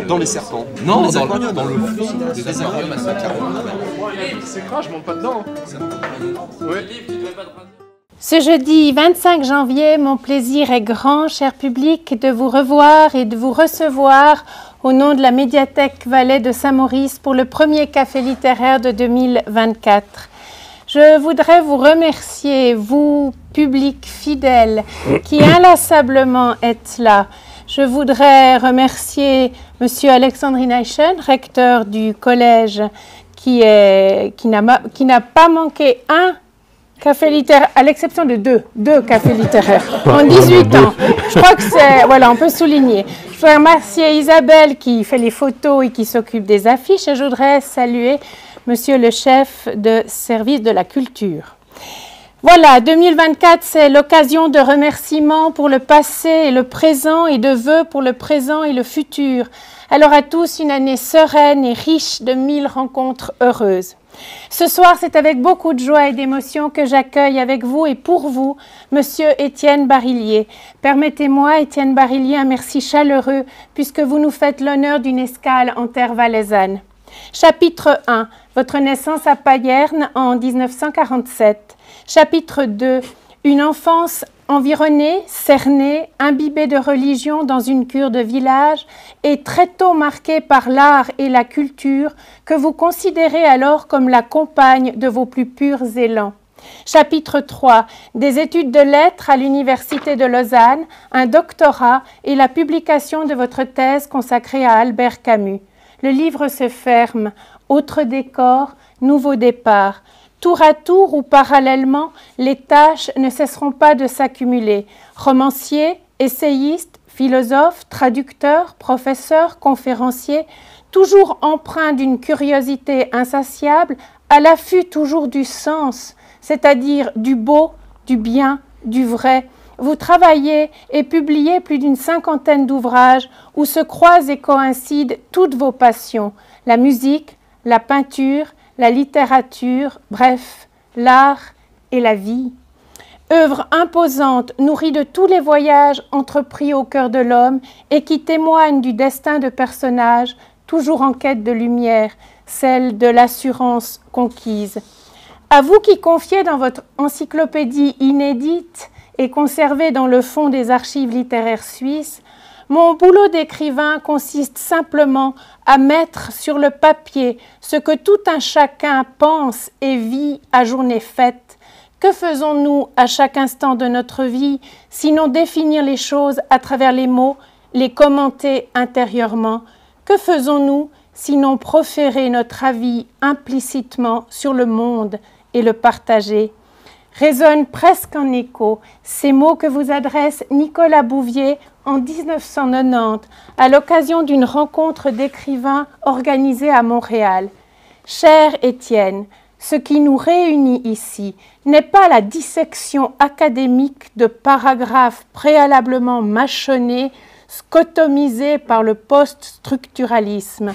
Dans les serpents. Non, dans le fond des aquariums à Saint-Caron. C'est quoi, je monte pas dedans. Ouais. Ce jeudi 25 janvier, mon plaisir est grand, cher public, de vous revoir et de vous recevoir au nom de la médiathèque Valais de Saint-Maurice pour le premier café littéraire de 2024. Je voudrais vous remercier, vous, public fidèle, qui inlassablement êtes là. Je voudrais remercier Monsieur Alexandre Inaychen, recteur du collège, qui n'a pas manqué un café littéraire, à l'exception de deux cafés littéraires, en 18 ans. Je crois que c'est, voilà, on peut souligner. Je voudrais remercier Isabelle qui fait les photos et qui s'occupe des affiches, et je voudrais saluer Monsieur le chef de service de la culture. Voilà, 2024, c'est l'occasion de remerciements pour le passé et le présent, et de vœux pour le présent et le futur. Alors à tous, une année sereine et riche de 1000 rencontres heureuses. Ce soir, c'est avec beaucoup de joie et d'émotion que j'accueille avec vous et pour vous, Monsieur Étienne Barillier. Permettez-moi, Étienne Barillier, un merci chaleureux, puisque vous nous faites l'honneur d'une escale en terre valaisanne. Chapitre 1. Votre naissance à Payerne en 1947. Chapitre 2. Une enfance environnée, cernée, imbibée de religion dans une cure de village et très tôt marquée par l'art et la culture que vous considérez alors comme la compagne de vos plus purs élans. Chapitre 3. Des études de lettres à l'Université de Lausanne, un doctorat et la publication de votre thèse consacrée à Albert Camus. Le livre se ferme. Autre décor, nouveau départ. Tour à tour ou parallèlement, les tâches ne cesseront pas de s'accumuler. Romancier, essayiste, philosophe, traducteur, professeur, conférencier, toujours empreint d'une curiosité insatiable, à l'affût toujours du sens, c'est-à-dire du beau, du bien, du vrai. Vous travaillez et publiez plus d'une 50aine d'ouvrages où se croisent et coïncident toutes vos passions, la musique, la peinture, la littérature, bref, l'art et la vie. Œuvre imposante, nourrie de tous les voyages entrepris au cœur de l'homme et qui témoigne du destin de personnages toujours en quête de lumière, celle de l'assurance conquise. À vous qui confiez dans votre encyclopédie inédite et conservée dans le fond des archives littéraires suisses, mon boulot d'écrivain consiste simplement à mettre sur le papier ce que tout un chacun pense et vit à journée faite. Que faisons-nous à chaque instant de notre vie, sinon définir les choses à travers les mots, les commenter intérieurement? Que faisons-nous, sinon proférer notre avis implicitement sur le monde et le partager? Résonnent presque en écho ces mots que vous adresse Nicolas Bouvier en 1990 à l'occasion d'une rencontre d'écrivains organisée à Montréal. Cher Étienne, ce qui nous réunit ici n'est pas la dissection académique de paragraphes préalablement mâchonnés, scotomisés par le post-structuralisme.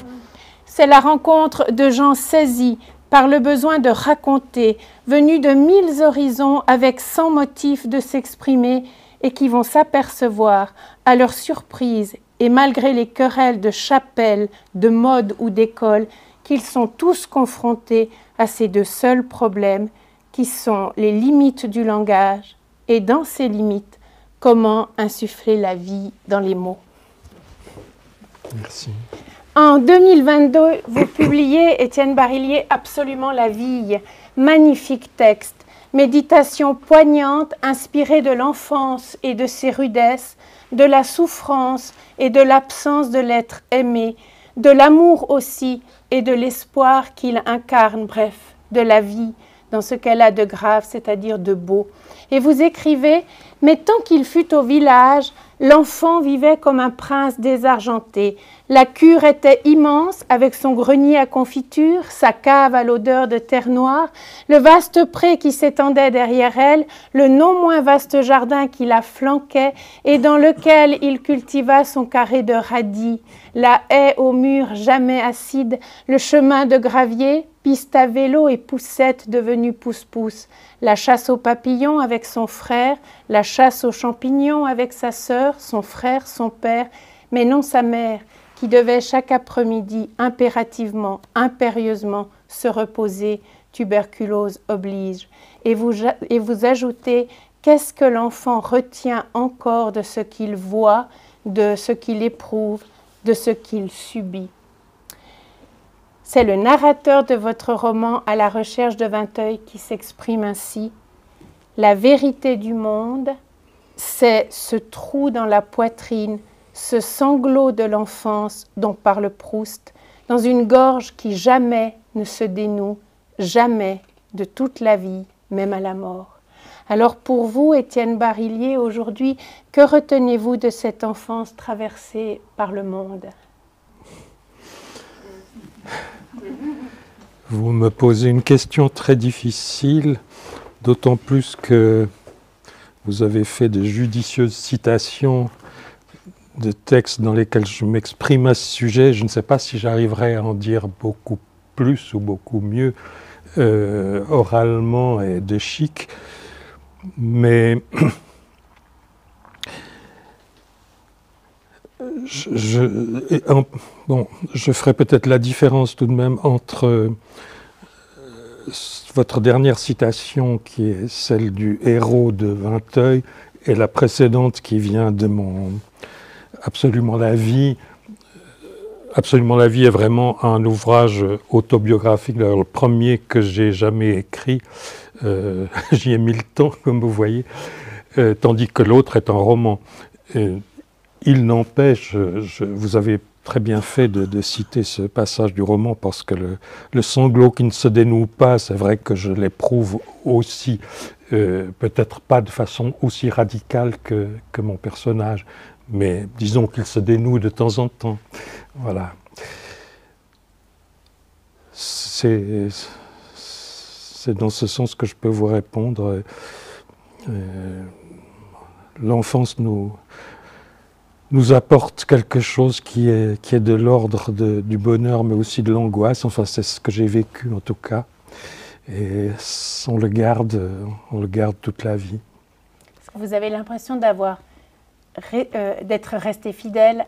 C'est la rencontre de gens saisis par le besoin de raconter, venus de 1000 horizons avec 100 motifs de s'exprimer et qui vont s'apercevoir, à leur surprise et malgré les querelles de chapelle, de mode ou d'école, qu'ils sont tous confrontés à ces deux seuls problèmes qui sont les limites du langage et dans ces limites, comment insuffler la vie dans les mots. Merci. En 2022, vous publiez, Étienne Barillier, Absolument la vie. Magnifique texte, méditation poignante inspirée de l'enfance et de ses rudesses, de la souffrance et de l'absence de l'être aimé, de l'amour aussi et de l'espoir qu'il incarne, bref, de la vie dans ce qu'elle a de grave, c'est-à-dire de beau. Et vous écrivez « Mais tant qu'il fut au village, l'enfant vivait comme un prince désargenté. La cure était immense, avec son grenier à confiture, sa cave à l'odeur de terre noire, le vaste pré qui s'étendait derrière elle, le non moins vaste jardin qui la flanquait et dans lequel il cultiva son carré de radis, la haie aux murs jamais acides, le chemin de gravier, piste à vélo et poussette devenue pousse-pousse, la chasse aux papillons avec son frère, la chasse aux champignons avec sa sœur, son frère, son père, mais non sa mère, qui devait chaque après-midi impérativement, impérieusement se reposer, tuberculose oblige. Et vous ajoutez, qu'est-ce que l'enfant retient encore de ce qu'il voit, de ce qu'il éprouve, de ce qu'il subit? C'est le narrateur de votre roman À la recherche de Vinteuil qui s'exprime ainsi. La vérité du monde, c'est ce trou dans la poitrine, ce sanglot de l'enfance dont parle Proust, dans une gorge qui jamais ne se dénoue, jamais de toute la vie, même à la mort. Alors pour vous, Étienne Barillier, aujourd'hui, que retenez-vous de cette enfance traversée par le monde ? Vous me posez une question très difficile, d'autant plus que vous avez fait de judicieuses citations de textes dans lesquels je m'exprime à ce sujet. Je ne sais pas si j'arriverai à en dire beaucoup plus ou beaucoup mieux oralement et de chic, mais je ferai peut-être la différence tout de même entre votre dernière citation, qui est celle du héros de Vinteuil, et la précédente qui vient de mon Absolument la vie. Absolument la vie est vraiment un ouvrage autobiographique, le premier que j'ai jamais écrit. J'y ai mis le temps, comme vous voyez, tandis que l'autre est un roman. Il n'empêche, vous avez très bien fait de citer ce passage du roman, parce que le sanglot qui ne se dénoue pas, c'est vrai que je l'éprouve aussi, peut-être pas de façon aussi radicale que mon personnage, mais disons qu'il se dénoue de temps en temps. Voilà. C'est dans ce sens que je peux vous répondre. L'enfance nous apporte quelque chose qui est de l'ordre du bonheur, mais aussi de l'angoisse. Enfin, c'est ce que j'ai vécu en tout cas. Et on le garde toute la vie. Est-ce que vous avez l'impression d'être resté fidèle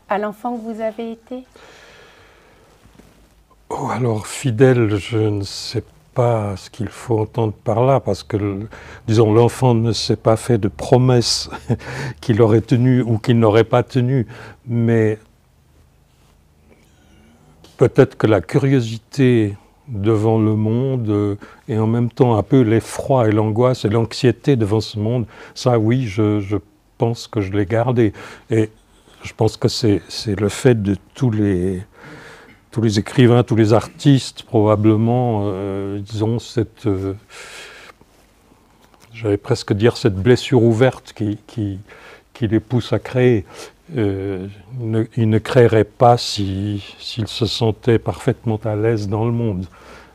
à l'enfant que vous avez été? Oh, alors, fidèle, je ne sais pas ce qu'il faut entendre par là, parce que, disons, l'enfant ne s'est pas fait de promesses qu'il aurait tenues ou qu'il n'aurait pas tenues, mais peut-être que la curiosité devant le monde et en même temps un peu l'effroi et l'angoisse et l'anxiété devant ce monde, ça oui, je pense que je l'ai gardé. Et je pense que c'est le fait de tous les écrivains, tous les artistes, probablement, disons, j'allais presque dire cette blessure ouverte qui les pousse à créer. Ils ne créeraient pas s'ils se sentaient parfaitement à l'aise dans le monde,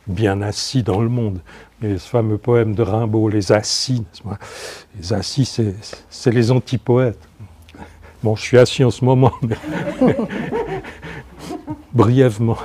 bien assis dans le monde. Et ce fameux poème de Rimbaud, Les Assis, les assis, c'est les antipoètes. Bon, je suis assis en ce moment, mais brièvement.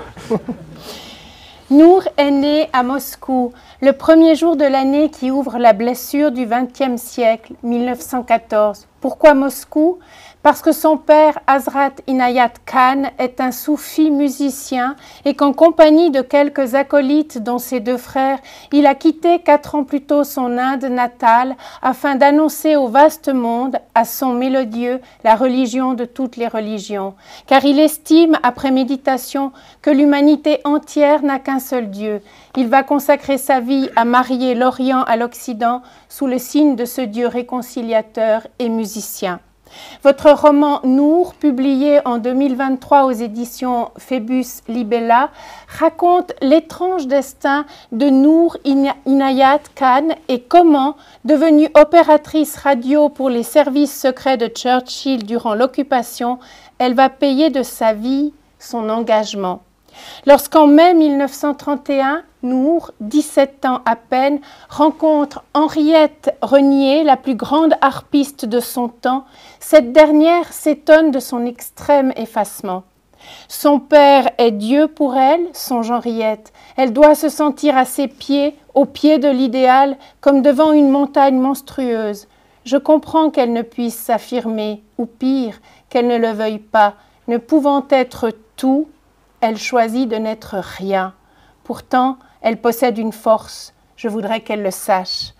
Nour est né à Moscou, le premier jour de l'année qui ouvre la blessure du XXe siècle, 1914. Pourquoi Moscou ? Parce que son père, Hazrat Inayat Khan, est un soufi musicien et qu'en compagnie de quelques acolytes, dont ses deux frères, il a quitté 4 ans plus tôt son Inde natale afin d'annoncer au vaste monde, à son mélodieux, la religion de toutes les religions. Car il estime, après méditation, que l'humanité entière n'a qu'un seul Dieu. Il va consacrer sa vie à marier l'Orient à l'Occident sous le signe de ce Dieu réconciliateur et musicien. Votre roman Nour, publié en 2023 aux éditions Phébus Libella, raconte l'étrange destin de Nour Inayat Khan et comment, devenue opératrice radio pour les services secrets de Churchill durant l'occupation, elle va payer de sa vie son engagement. Lorsqu'en mai 1931, Nour, 17 ans à peine, rencontre Henriette Renier, la plus grande harpiste de son temps, cette dernière s'étonne de son extrême effacement. Son père est Dieu pour elle, songe Henriette. Elle doit se sentir à ses pieds, au pied de l'idéal, comme devant une montagne monstrueuse. Je comprends qu'elle ne puisse s'affirmer, ou pire, qu'elle ne le veuille pas. Ne pouvant être tout, elle choisit de n'être rien. Pourtant, elle possède une force. Je voudrais qu'elle le sache.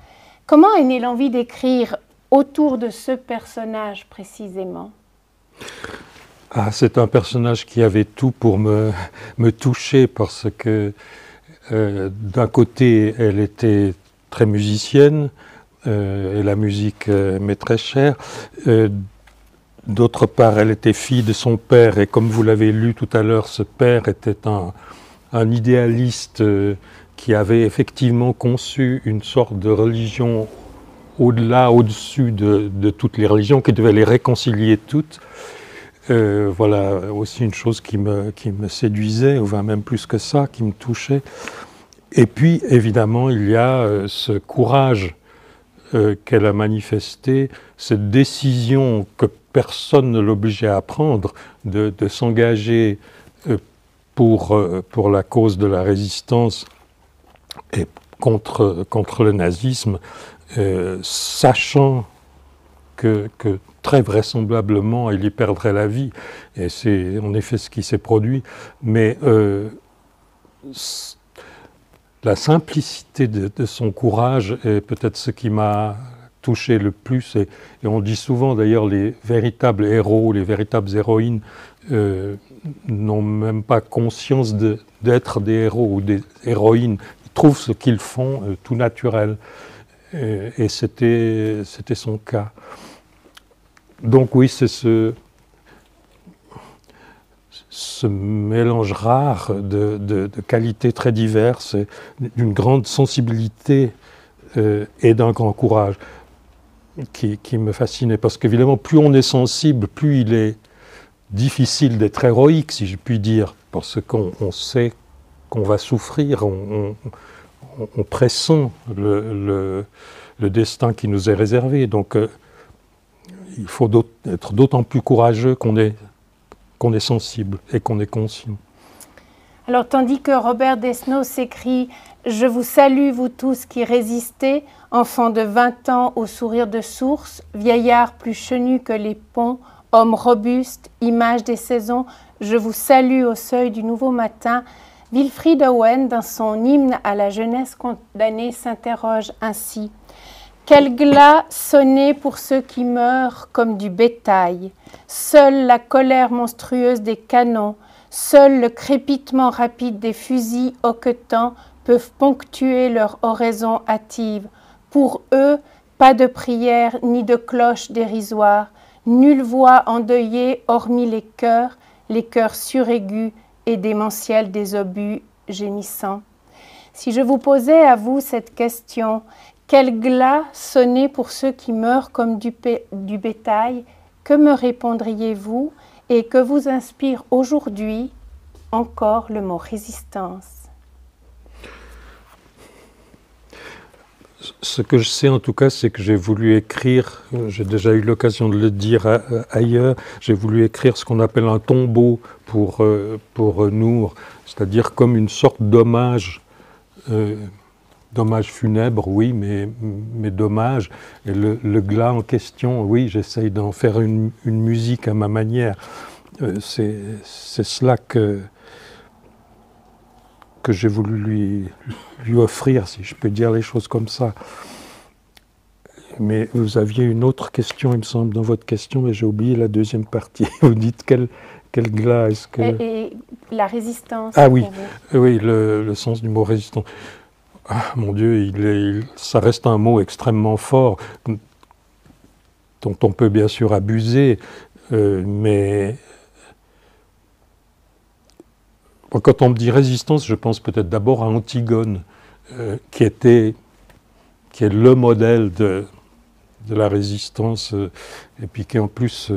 Comment est née l'envie d'écrire autour de ce personnage précisément ? Ah, c'est un personnage qui avait tout pour me toucher parce que d'un côté, elle était très musicienne et la musique m'est très chère. D'autre part, elle était fille de son père et comme vous l'avez lu tout à l'heure, ce père était un idéaliste qui avait effectivement conçu une sorte de religion au-delà, au-dessus de toutes les religions, qui devait les réconcilier toutes. Voilà aussi une chose qui me séduisait, enfin même plus que ça, qui me touchait. Et puis, évidemment, il y a ce courage qu'elle a manifesté, cette décision que personne ne l'obligeait à prendre, de s'engager pour la cause de la résistance et contre le nazisme, sachant que très vraisemblablement, il y perdrait la vie. Et c'est en effet ce qui s'est produit. Mais la simplicité de son courage est peut-être ce qui m'a touché le plus. Et on dit souvent d'ailleurs les véritables héros, les véritables héroïnes n'ont même pas conscience d'être des héros ou des héroïnes. Ils trouvent ce qu'ils font tout naturel. Et c'était son cas. Donc oui, c'est ce mélange rare de qualités très diverses, d'une grande sensibilité et d'un grand courage qui me fascinait. Parce qu'évidemment, plus on est sensible, plus il est difficile d'être héroïque, si je puis dire, parce qu'on sait qu'on va souffrir, on pressent le destin qui nous est réservé. Donc il faut être d'autant plus courageux qu'on est sensible et qu'on est conscient. Alors, tandis que Robert Desnos écrit « Je vous salue, vous tous qui résistez, enfants de 20 ans au sourire de source, vieillards plus chenus que les ponts, hommes robustes, image des saisons, je vous salue au seuil du nouveau matin », Wilfrid Owen, dans son hymne à la jeunesse condamnée, s'interroge ainsi. Quel glas sonner pour ceux qui meurent comme du bétail. Seule la colère monstrueuse des canons, seul le crépitement rapide des fusils hoquetants peuvent ponctuer leur oraison hâtive. Pour eux, pas de prière ni de cloche dérisoire, nulle voix endeuillée hormis les cœurs suraigus et démentiels des obus gémissants. Si je vous posais à vous cette question, quel glas sonner pour ceux qui meurent comme du bétail, que me répondriez-vous et que vous inspire aujourd'hui encore le mot résistance? Ce que je sais en tout cas, c'est que j'ai voulu écrire, j'ai déjà eu l'occasion de le dire ailleurs, j'ai voulu écrire ce qu'on appelle un tombeau pour Nour, c'est-à-dire comme une sorte d'hommage, d'hommage funèbre, oui, mais d'hommage. Et le glas en question, oui, j'essaye d'en faire une musique à ma manière. C'est cela que j'ai voulu lui offrir, si je peux dire les choses comme ça. Mais vous aviez une autre question, il me semble, dans votre question, mais j'ai oublié la deuxième partie. Vous dites quel glas est-ce que... Et la résistance. Ah oui, oui, le sens du mot résistance. Ah, mon Dieu, ça reste un mot extrêmement fort, dont on peut bien sûr abuser, mais... Quand on me dit résistance, je pense peut-être d'abord à Antigone, qui est le modèle de la résistance, et puis qui en plus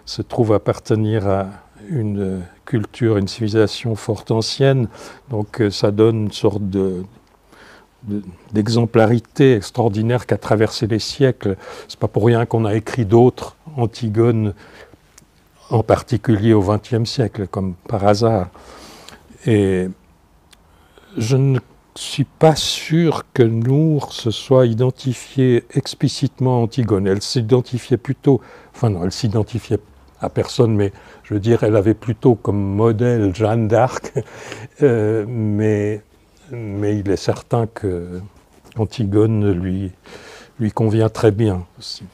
se trouve appartenir à une culture, une civilisation fort ancienne. Donc ça donne une sorte d'exemplarité extraordinaire qui a traversé les siècles. C'est pas pour rien qu'on a écrit d'autres Antigones en particulier au XXe siècle, comme par hasard. Et je ne suis pas sûr que Nour se soit identifiée explicitement à Antigone. Elle s'identifiait plutôt, enfin non, elle s'identifiait à personne, mais je veux dire, elle avait plutôt comme modèle Jeanne d'Arc, mais il est certain que Antigone lui convient très bien aussi.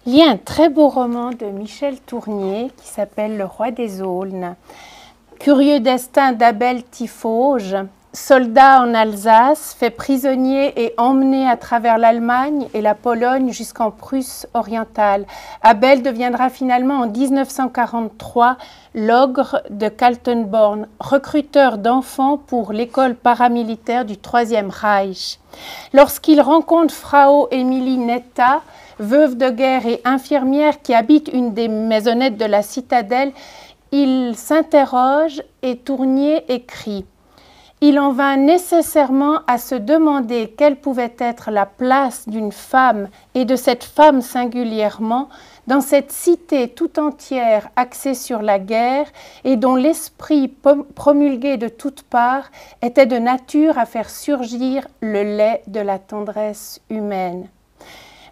Il y a un très beau roman de Michel Tournier qui s'appelle Le Roi des Aulnes. Curieux destin d'Abel Tifauge, soldat en Alsace, fait prisonnier et emmené à travers l'Allemagne et la Pologne jusqu'en Prusse orientale. Abel deviendra finalement en 1943 l'ogre de Kaltenborn, recruteur d'enfants pour l'école paramilitaire du Troisième Reich. Lorsqu'il rencontre Frau Emilie Netta, veuve de guerre et infirmière qui habite une des maisonnettes de la citadelle, il s'interroge et Tournier écrit « Il en vint nécessairement à se demander quelle pouvait être la place d'une femme et de cette femme singulièrement dans cette cité tout entière axée sur la guerre et dont l'esprit promulgué de toutes parts était de nature à faire surgir le lait de la tendresse humaine. »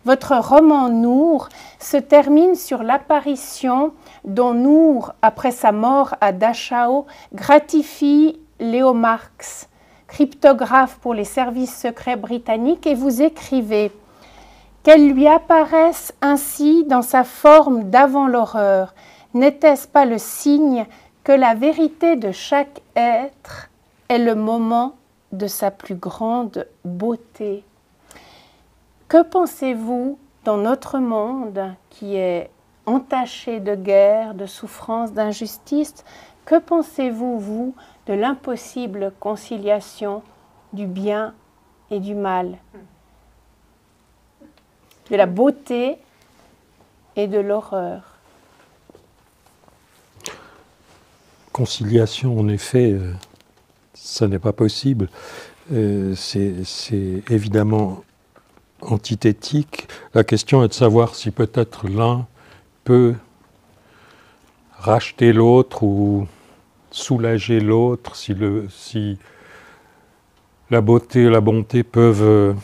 Votre roman Nour se termine sur l'apparition dont Nour, après sa mort à Dachau, gratifie Léo Marx, cryptographe pour les services secrets britanniques, et vous écrivez qu'elle lui apparaisse ainsi dans sa forme d'avant l'horreur. N'était-ce pas le signe que la vérité de chaque être est le moment de sa plus grande beauté? Que pensez-vous dans notre monde qui est entaché de guerre, de souffrance, d'injustice? Que pensez-vous, vous, de l'impossible conciliation du bien et du mal, de la beauté et de l'horreur? Conciliation, en effet, ça n'est pas possible. C'est évidemment antithétique. La question est de savoir si peut-être l'un peut racheter l'autre ou soulager l'autre, si la beauté et la bonté peuvent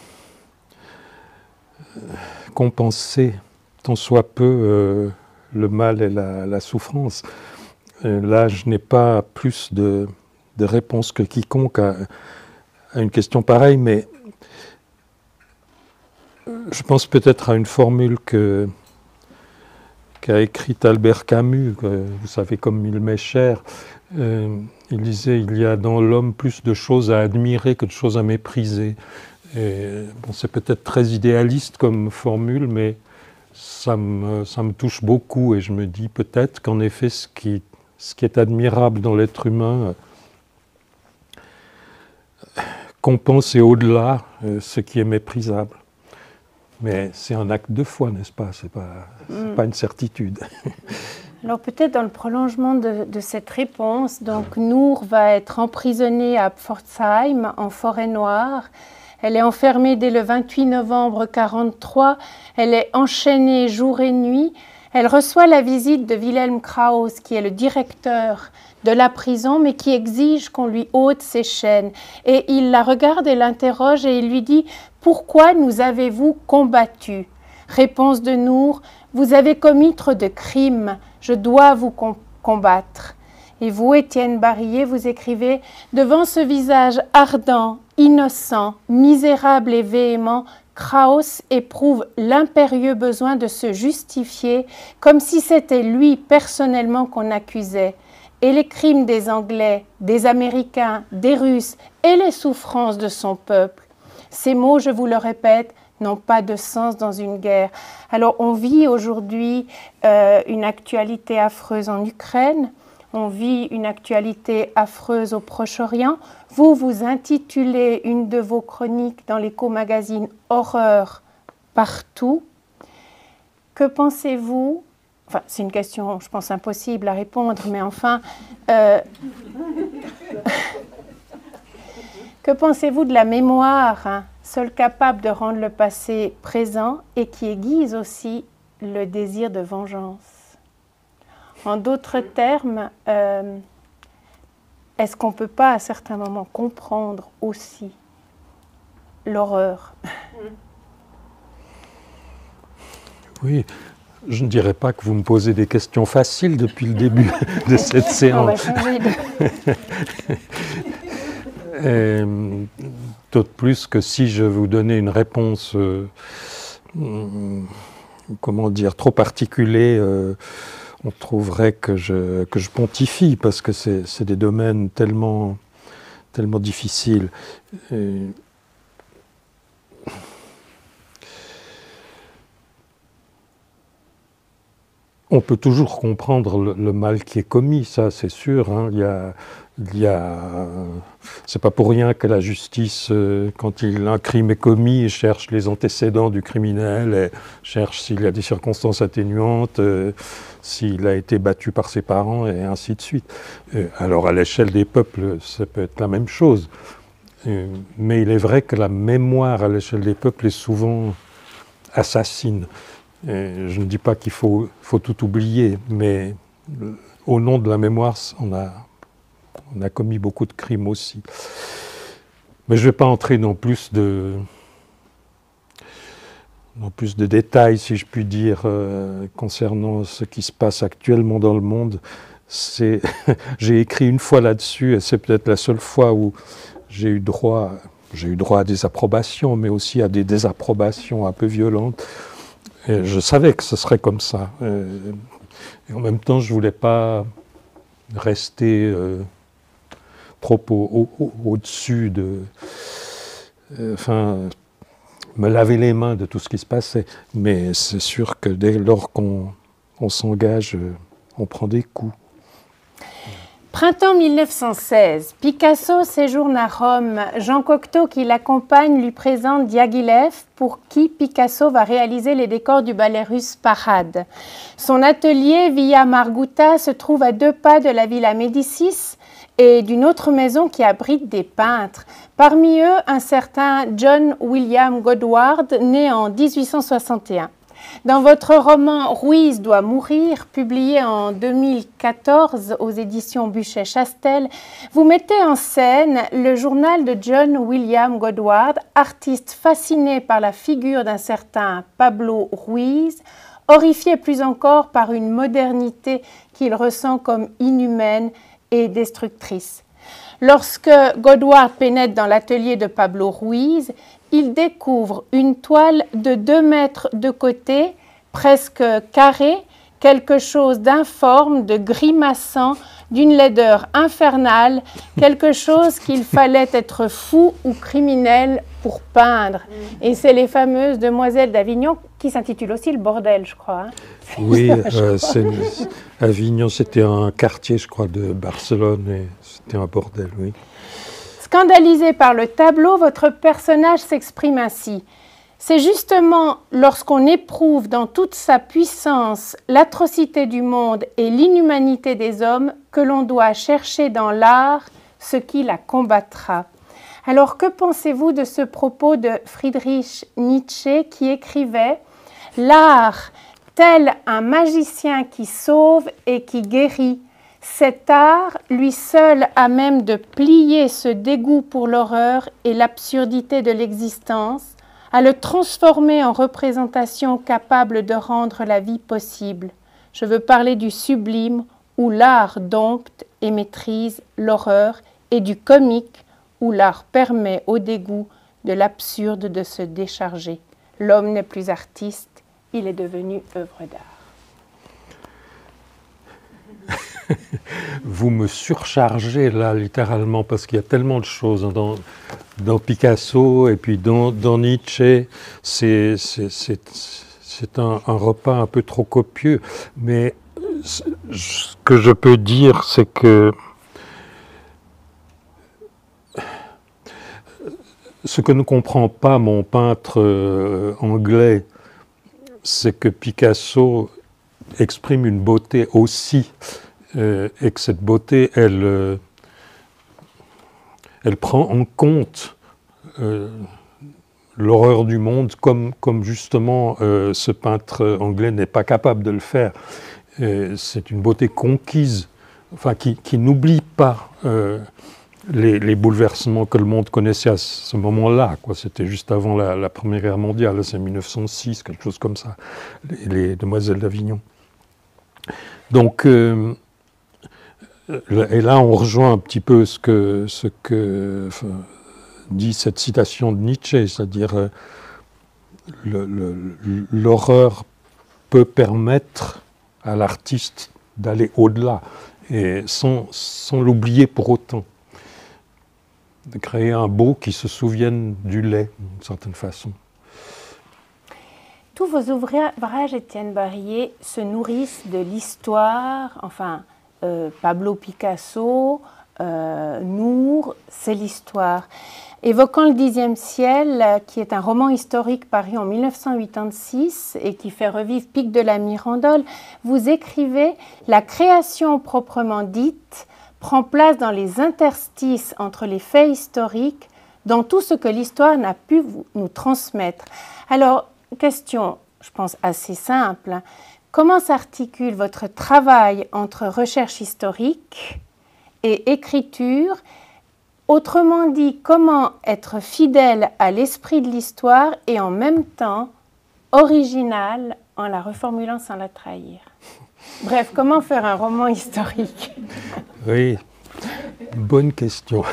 compenser tant soit peu le mal et la souffrance. Là, je n'ai pas plus de réponse que quiconque à une question pareille, mais je pense peut-être à une formule qu'a écrite Albert Camus, vous savez, comme il m'est cher. Il disait « Il y a dans l'homme plus de choses à admirer que de choses à mépriser ». Bon, c'est peut-être très idéaliste comme formule, mais ça me touche beaucoup et je me dis peut-être qu'en effet, ce qui est admirable dans l'être humain compense et au-delà ce qui est méprisable. Mais c'est un acte de foi, n'est-ce pas? C'est pas une certitude. Alors peut-être dans le prolongement de cette réponse, donc Nour va être emprisonnée à Pforzheim, en Forêt-Noire. Elle est enfermée dès le 28 novembre 1943. Elle est enchaînée jour et nuit. Elle reçoit la visite de Wilhelm Krauss, qui est le directeur de la prison, mais qui exige qu'on lui ôte ses chaînes. Et il la regarde et l'interroge et il lui dit « Pourquoi nous avez-vous combattu ?» Réponse de Nour « Vous avez commis trop de crimes, je dois vous combattre. » Et vous, Étienne Barillet, vous écrivez « Devant ce visage ardent, innocent, misérable et véhément, Krauss éprouve l'impérieux besoin de se justifier comme si c'était lui personnellement qu'on accusait. Et les crimes des Anglais, des Américains, des Russes et les souffrances de son peuple. Ces mots, je vous le répète, n'ont pas de sens dans une guerre. Alors on vit aujourd'hui une actualité affreuse en Ukraine, on vit une actualité affreuse au Proche-Orient. Vous, vous intitulez une de vos chroniques dans l'éco-magazine « Horreur partout ». Que pensez-vous? Enfin, c'est une question, je pense, impossible à répondre, mais enfin... que pensez-vous de la mémoire, hein, seule capable de rendre le passé présent et qui aiguise aussi le désir de vengeance? En d'autres termes, est-ce qu'on ne peut pas à certains moments comprendre aussi l'horreur? Oui, je ne dirais pas que vous me posez des questions faciles depuis le début de cette séance. On va changer de... D'autant plus que si je vous donnais une réponse, comment dire, trop articulée, on trouverait que je pontifie, parce que c'est des domaines tellement difficiles. On peut toujours comprendre le mal qui est commis, ça c'est sûr. Hein. C'est pas pour rien que la justice, quand un crime est commis, cherche les antécédents du criminel, et cherche s'il y a des circonstances atténuantes, s'il a été battu par ses parents, et ainsi de suite. Alors à l'échelle des peuples, ça peut être la même chose. Mais il est vrai que la mémoire à l'échelle des peuples est souvent assassine. Et je ne dis pas qu'il faut tout oublier, mais au nom de la mémoire, on a commis beaucoup de crimes aussi. Mais je ne vais pas entrer dans plus de détails, si je puis dire, concernant ce qui se passe actuellement dans le monde. J'ai écrit une fois là-dessus, et c'est peut-être la seule fois où j'ai eu droit à des approbations, mais aussi à des désapprobations un peu violentes. Et je savais que ce serait comme ça. Et en même temps, je ne voulais pas rester trop au-dessus me laver les mains de tout ce qui se passait. Mais c'est sûr que dès lors qu'on s'engage, on prend des coups. Printemps 1916, Picasso séjourne à Rome. Jean Cocteau, qui l'accompagne, lui présente Diaghilev, pour qui Picasso va réaliser les décors du ballet russe Parade. Son atelier, Via Margutta, se trouve à 2 pas de la Villa Médicis et d'une autre maison qui abrite des peintres. Parmi eux, un certain John William Godward, né en 1861. Dans votre roman « Ruiz doit mourir », publié en 2014 aux éditions Buchet-Chastel, vous mettez en scène le journal de John William Godward, artiste fasciné par la figure d'un certain Pablo Ruiz, horrifié plus encore par une modernité qu'il ressent comme inhumaine et destructrice. Lorsque Godward pénètre dans l'atelier de Pablo Ruiz, il découvre une toile de 2 mètres de côté, presque carrée, quelque chose d'informe, de grimaçant, d'une laideur infernale, quelque chose qu'il fallait être fou ou criminel pour peindre. Et c'est les fameuses Demoiselles d'Avignon, qui s'intitulent aussi Le Bordel, je crois. Hein. Oui, Avignon, c'était un quartier, je crois, de Barcelone, et c'était un bordel, oui. Scandalisé par le tableau, votre personnage s'exprime ainsi. C'est justement lorsqu'on éprouve dans toute sa puissance l'atrocité du monde et l'inhumanité des hommes que l'on doit chercher dans l'art ce qui la combattra. Alors que pensez-vous de ce propos de Friedrich Nietzsche qui écrivait « L'art, tel un magicien qui sauve et qui guérit, cet art, lui seul à même de plier ce dégoût pour l'horreur et l'absurdité de l'existence, à le transformer en représentation capable de rendre la vie possible. Je veux parler du sublime où l'art dompte et maîtrise l'horreur et du comique où l'art permet au dégoût de l'absurde de se décharger. L'homme n'est plus artiste, il est devenu œuvre d'art. » Vous me surchargez là, littéralement, parce qu'il y a tellement de choses dans Picasso et puis dans Nietzsche. C'est un repas un peu trop copieux. Mais ce que je peux dire, c'est que ce que ne comprend pas mon peintre anglais, c'est que Picasso exprime une beauté aussi. Et que cette beauté, elle prend en compte l'horreur du monde comme justement ce peintre anglais n'est pas capable de le faire. C'est une beauté conquise, enfin qui n'oublie pas les bouleversements que le monde connaissait à ce moment-là. C'était juste avant la Première Guerre mondiale, c'est 1906, quelque chose comme ça, les Demoiselles d'Avignon. Donc, et là on rejoint un petit peu ce que dit cette citation de Nietzsche, c'est-à-dire l'horreur peut permettre à l'artiste d'aller au-delà, et sans l'oublier pour autant. De créer un beau qui se souvienne du lait, d'une certaine façon. Tous vos ouvrages, Étienne Barillet, se nourrissent de l'histoire, enfin, Pablo Picasso, Nour, c'est l'histoire. Évoquant le Xe ciel, qui est un roman historique paru en 1986 et qui fait revivre Pic de la Mirandole, vous écrivez « La création proprement dite prend place dans les interstices entre les faits historiques, dans tout ce que l'histoire n'a pu nous transmettre. » Alors, question, je pense, assez simple. Comment s'articule votre travail entre recherche historique et écriture? Autrement dit, comment être fidèle à l'esprit de l'histoire et en même temps original en la reformulant sans la trahir? Bref, comment faire un roman historique? Oui, bonne question.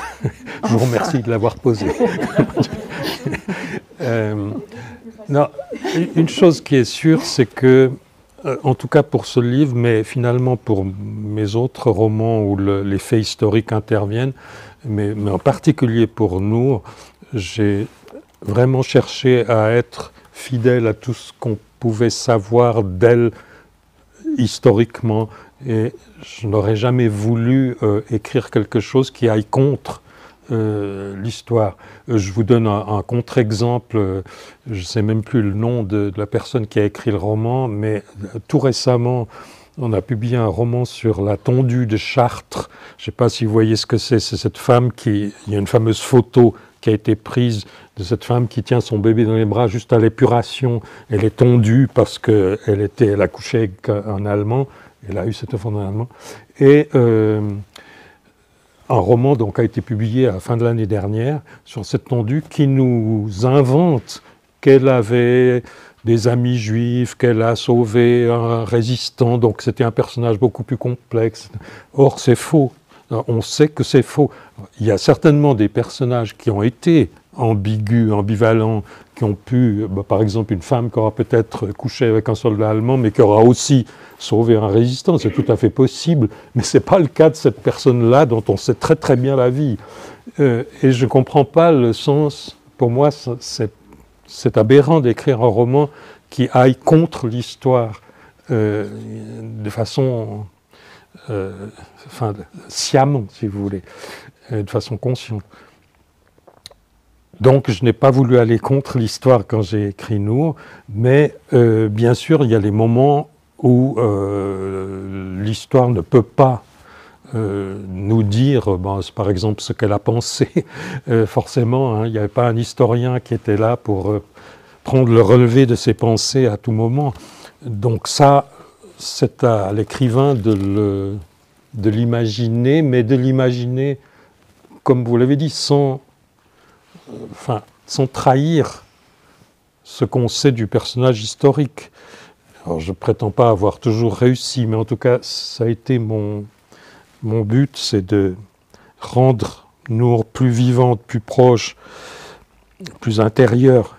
Je vous remercie de l'avoir posée. Non, une chose qui est sûre, c'est que, en tout cas pour ce livre, mais finalement pour mes autres romans où les faits historiques interviennent, mais en particulier pour nous, j'ai vraiment cherché à être fidèle à tout ce qu'on pouvait savoir d'elle historiquement, et je n'aurais jamais voulu écrire quelque chose qui aille contre l'histoire. Je vous donne un contre-exemple, je ne sais même plus le nom de la personne qui a écrit le roman, mais tout récemment, on a publié un roman sur la tondue de Chartres. Je ne sais pas si vous voyez ce que c'est cette femme il y a une fameuse photo qui a été prise de cette femme qui tient son bébé dans les bras juste à l'épuration. Elle est tondue parce qu'elle a couché avec un Allemand, elle a eu cet enfant en allemand. Et un roman donc a été publié à la fin de l'année dernière sur cette tondue qui nous invente qu'elle avait des amis juifs, qu'elle a sauvé un résistant, donc c'était un personnage beaucoup plus complexe. Or, c'est faux. On sait que c'est faux. Il y a certainement des personnages qui ont été ambigus, ambivalents, qui ont pu, par exemple, une femme qui aura peut-être couché avec un soldat allemand, mais qui aura aussi sauvé un résistant. C'est tout à fait possible, mais ce n'est pas le cas de cette personne-là dont on sait très très bien la vie. Et je ne comprends pas le sens. Pour moi, c'est aberrant d'écrire un roman qui aille contre l'histoire de façon sciemment, si vous voulez, de façon consciente. Donc je n'ai pas voulu aller contre l'histoire quand j'ai écrit Nour, mais bien sûr il y a les moments où l'histoire ne peut pas nous dire, par exemple, ce qu'elle a pensé. Forcément, hein, il n'y avait pas un historien qui était là pour prendre le relevé de ses pensées à tout moment. Donc ça, c'est à l'écrivain de l'imaginer, mais de l'imaginer, comme vous l'avez dit, sans trahir ce qu'on sait du personnage historique. Alors, je ne prétends pas avoir toujours réussi, mais en tout cas, ça a été mon but, c'est de rendre Nour plus vivante, plus proche, plus intérieure,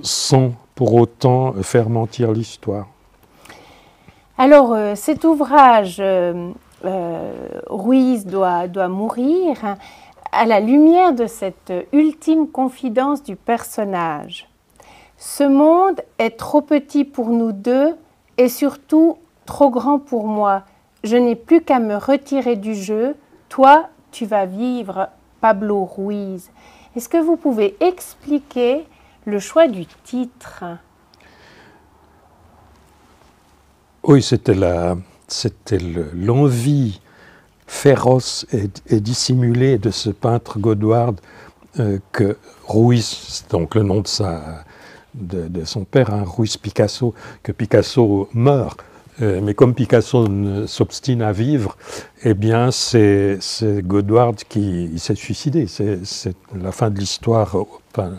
sans pour autant faire mentir l'histoire. Alors, cet ouvrage, Ruiz doit mourir, à la lumière de cette ultime confidence du personnage. Ce monde est trop petit pour nous deux et surtout trop grand pour moi. Je n'ai plus qu'à me retirer du jeu. Toi, tu vas vivre, Pablo Ruiz. Est-ce que vous pouvez expliquer le choix du titre? Oui, c'était l'envie féroce et dissimulée de ce peintre Godward que Ruiz, donc le nom de son père, hein, Ruiz Picasso, que Picasso meurt Mais comme Picasso s'obstine à vivre, eh bien c'est Godward qui s'est suicidé. C'est la fin de l'histoire, enfin,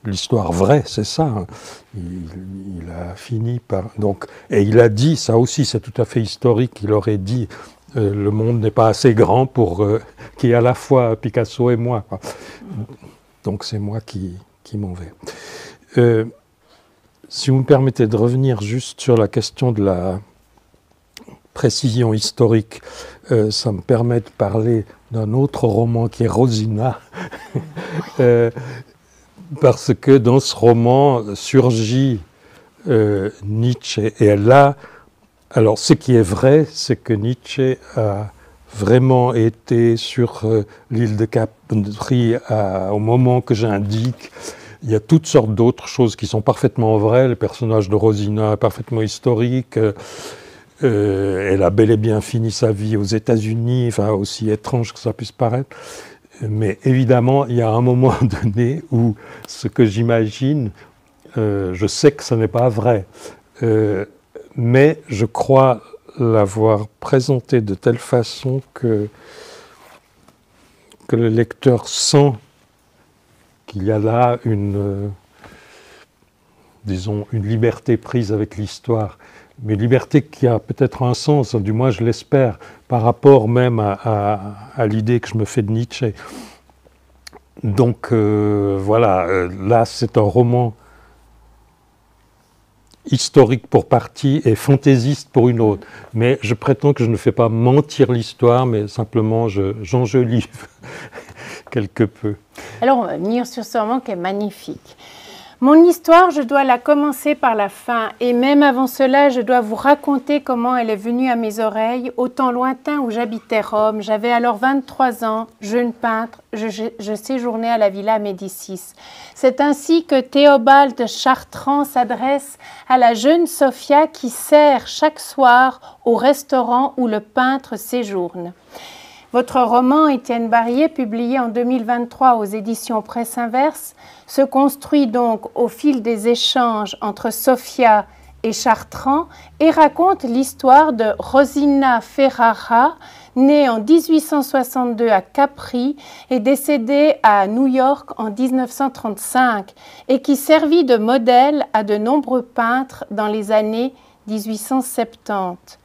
l'histoire vraie, c'est ça. Hein. Il a fini par... Donc, et il a dit, ça aussi c'est tout à fait historique, il aurait dit le monde n'est pas assez grand pour qu'il y ait à la fois Picasso et moi. Donc c'est moi qui m'en vais. Si vous me permettez de revenir juste sur la question de la précision historique, ça me permet de parler d'un autre roman qui est Rosina, parce que dans ce roman surgit Nietzsche. Et là, alors ce qui est vrai, c'est que Nietzsche a vraiment été sur l'île de Capri au moment que j'indique. Il y a toutes sortes d'autres choses qui sont parfaitement vraies. Le personnage de Rosina est parfaitement historique. Elle a bel et bien fini sa vie aux États-Unis, enfin, aussi étrange que ça puisse paraître. Mais évidemment, il y a un moment donné où ce que j'imagine, je sais que ce n'est pas vrai, mais je crois l'avoir présenté de telle façon que le lecteur sent qu'il y a là disons, une liberté prise avec l'histoire, mais liberté qui a peut-être un sens, du moins je l'espère, par rapport même à l'idée que je me fais de Nietzsche. Donc voilà, là c'est un roman historique pour partie et fantaisiste pour une autre. Mais je prétends que je ne fais pas mentir l'histoire, mais simplement j'enjolive quelque peu. Alors, on va venir sur ce roman qui est magnifique. Mon histoire, je dois la commencer par la fin, et même avant cela, je dois vous raconter comment elle est venue à mes oreilles, au temps lointain où j'habitais Rome. J'avais alors 23 ans, jeune peintre, je séjournais à la Villa Médicis. C'est ainsi que Théobald Chartrand s'adresse à la jeune Sophia qui sert chaque soir au restaurant où le peintre séjourne. Votre roman, Étienne Barrier, publié en 2023 aux éditions Presse Inverse, se construit donc au fil des échanges entre Sophia et Chartrand et raconte l'histoire de Rosina Ferrara, née en 1862 à Capri et décédée à New York en 1935 et qui servit de modèle à de nombreux peintres dans les années 1870.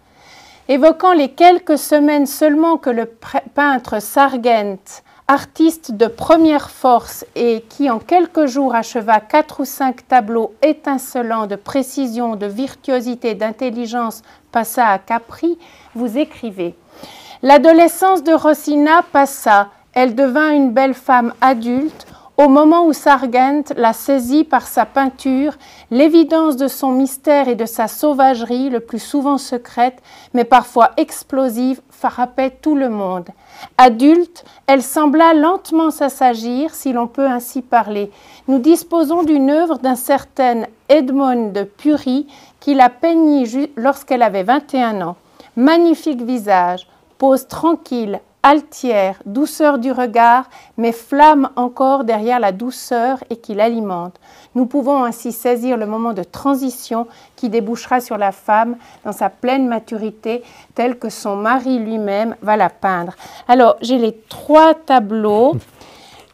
Évoquant les quelques semaines seulement que le peintre Sargent, artiste de première force et qui en quelques jours acheva 4 ou 5 tableaux étincelants de précision, de virtuosité, d'intelligence, passa à Capri, vous écrivez « L'adolescence de Rosina passa, elle devint une belle femme adulte, au moment où Sargent la saisit par sa peinture, l'évidence de son mystère et de sa sauvagerie, le plus souvent secrète, mais parfois explosive, frappait tout le monde. Adulte, elle sembla lentement s'assagir, si l'on peut ainsi parler. Nous disposons d'une œuvre d'un certain Edmond de Pury qui la peignit lorsqu'elle avait 21 ans. Magnifique visage, pose tranquille, altière, douceur du regard, mais flamme encore derrière la douceur et qui l'alimente. Nous pouvons ainsi saisir le moment de transition qui débouchera sur la femme dans sa pleine maturité, tel que son mari lui-même va la peindre. Alors, j'ai les 3 tableaux.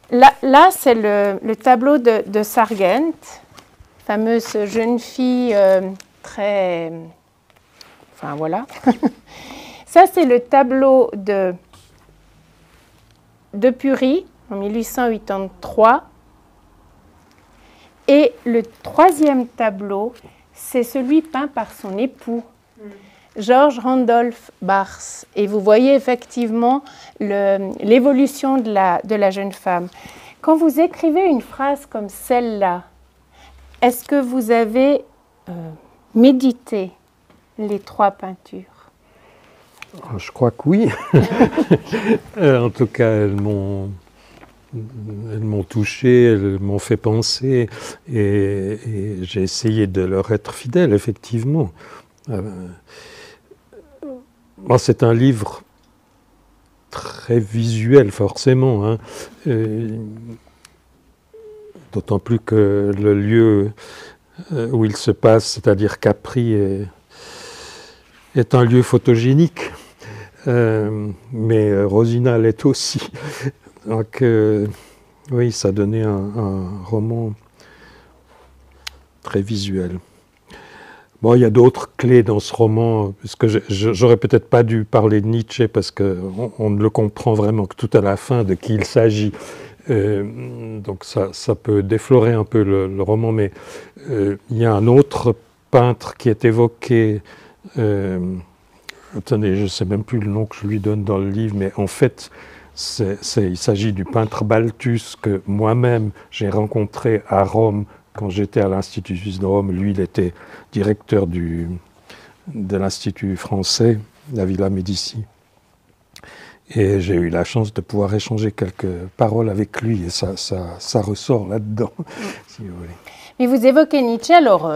Là c'est le tableau de Sargent, fameuse jeune fille très... Enfin, voilà. Ça, c'est le tableau de Pury, en 1883. Et le 3e tableau, c'est celui peint par son époux, George Randolph Barthes. Et vous voyez effectivement l'évolution de la jeune femme. Quand vous écrivez une phrase comme celle-là, est-ce que vous avez médité les 3 peintures ? Je crois que oui. En tout cas, elles m'ont touché, elles m'ont fait penser et j'ai essayé de leur être fidèle, effectivement. C'est un livre très visuel, forcément, hein. D'autant plus que le lieu où il se passe, c'est-à-dire Capri, est un lieu photogénique, mais Rosina l'est aussi. Donc, oui, ça donnait un roman très visuel. Bon, il y a d'autres clés dans ce roman, parce que j'aurais peut-être pas dû parler de Nietzsche, parce qu'on ne le comprend vraiment que tout à la fin de qui il s'agit. Donc ça peut déflorer un peu le roman, mais il y a un autre peintre qui est évoqué, attendez, je ne sais même plus le nom que je lui donne dans le livre, mais en fait, il s'agit du peintre Balthus que moi-même j'ai rencontré à Rome quand j'étais à l'Institut suisse de Rome. Lui, il était directeur de l'Institut français, la Villa Médicis. Et j'ai eu la chance de pouvoir échanger quelques paroles avec lui, et ça ressort là-dedans, si vous voulez. Mais vous évoquez Nietzsche, alors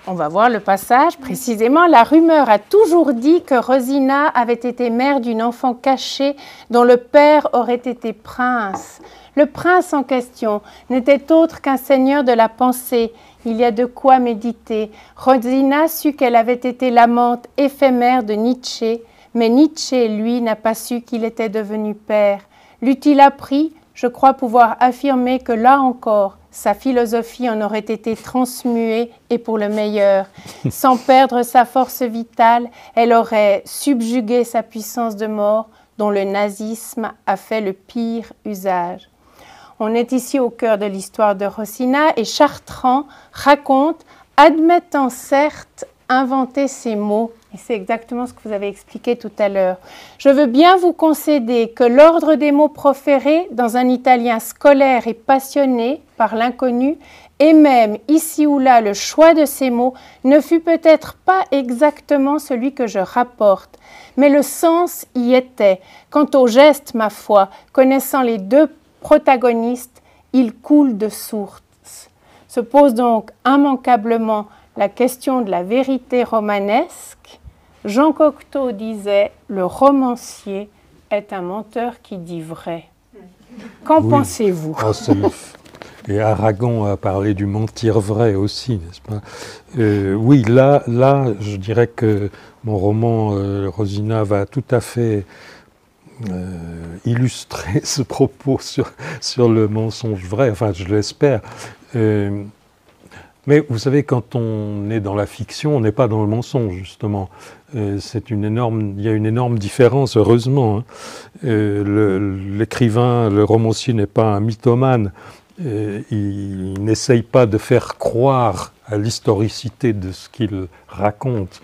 on va voir le passage précisément. La rumeur a toujours dit que Rosina avait été mère d'une enfant cachée dont le père aurait été prince. Le prince en question n'était autre qu'un seigneur de la pensée. Il y a de quoi méditer. Rosina sut qu'elle avait été l'amante éphémère de Nietzsche, mais Nietzsche, lui, n'a pas su qu'il était devenu père. L'eût-il appris, je crois pouvoir affirmer que là encore, sa philosophie en aurait été transmuée et pour le meilleur. Sans perdre sa force vitale, elle aurait subjugué sa puissance de mort, dont le nazisme a fait le pire usage. On est ici au cœur de l'histoire de Rosina et Chartrand raconte, admettant certes inventer ces mots, et c'est exactement ce que vous avez expliqué tout à l'heure. Je veux bien vous concéder que l'ordre des mots proférés dans un italien scolaire et passionné par l'inconnu, et même ici ou là le choix de ces mots, ne fut peut-être pas exactement celui que je rapporte, mais le sens y était. Quant au geste, ma foi, connaissant les deux protagonistes, il coule de source. Se pose donc immanquablement la question de la vérité romanesque. Jean Cocteau disait « Le romancier est un menteur qui dit vrai ». Qu'en pensez-vous? Et Aragon a parlé du mentir vrai aussi, n'est-ce pas? Oui, là, je dirais que mon roman Rosina va tout à fait illustrer ce propos sur le mensonge vrai, enfin je l'espère. Mais vous savez, quand on est dans la fiction, on n'est pas dans le mensonge, justement. Il y a une énorme différence, heureusement. Hein. L'écrivain, le romancier n'est pas un mythomane. Il n'essaye pas de faire croire à l'historicité de ce qu'il raconte.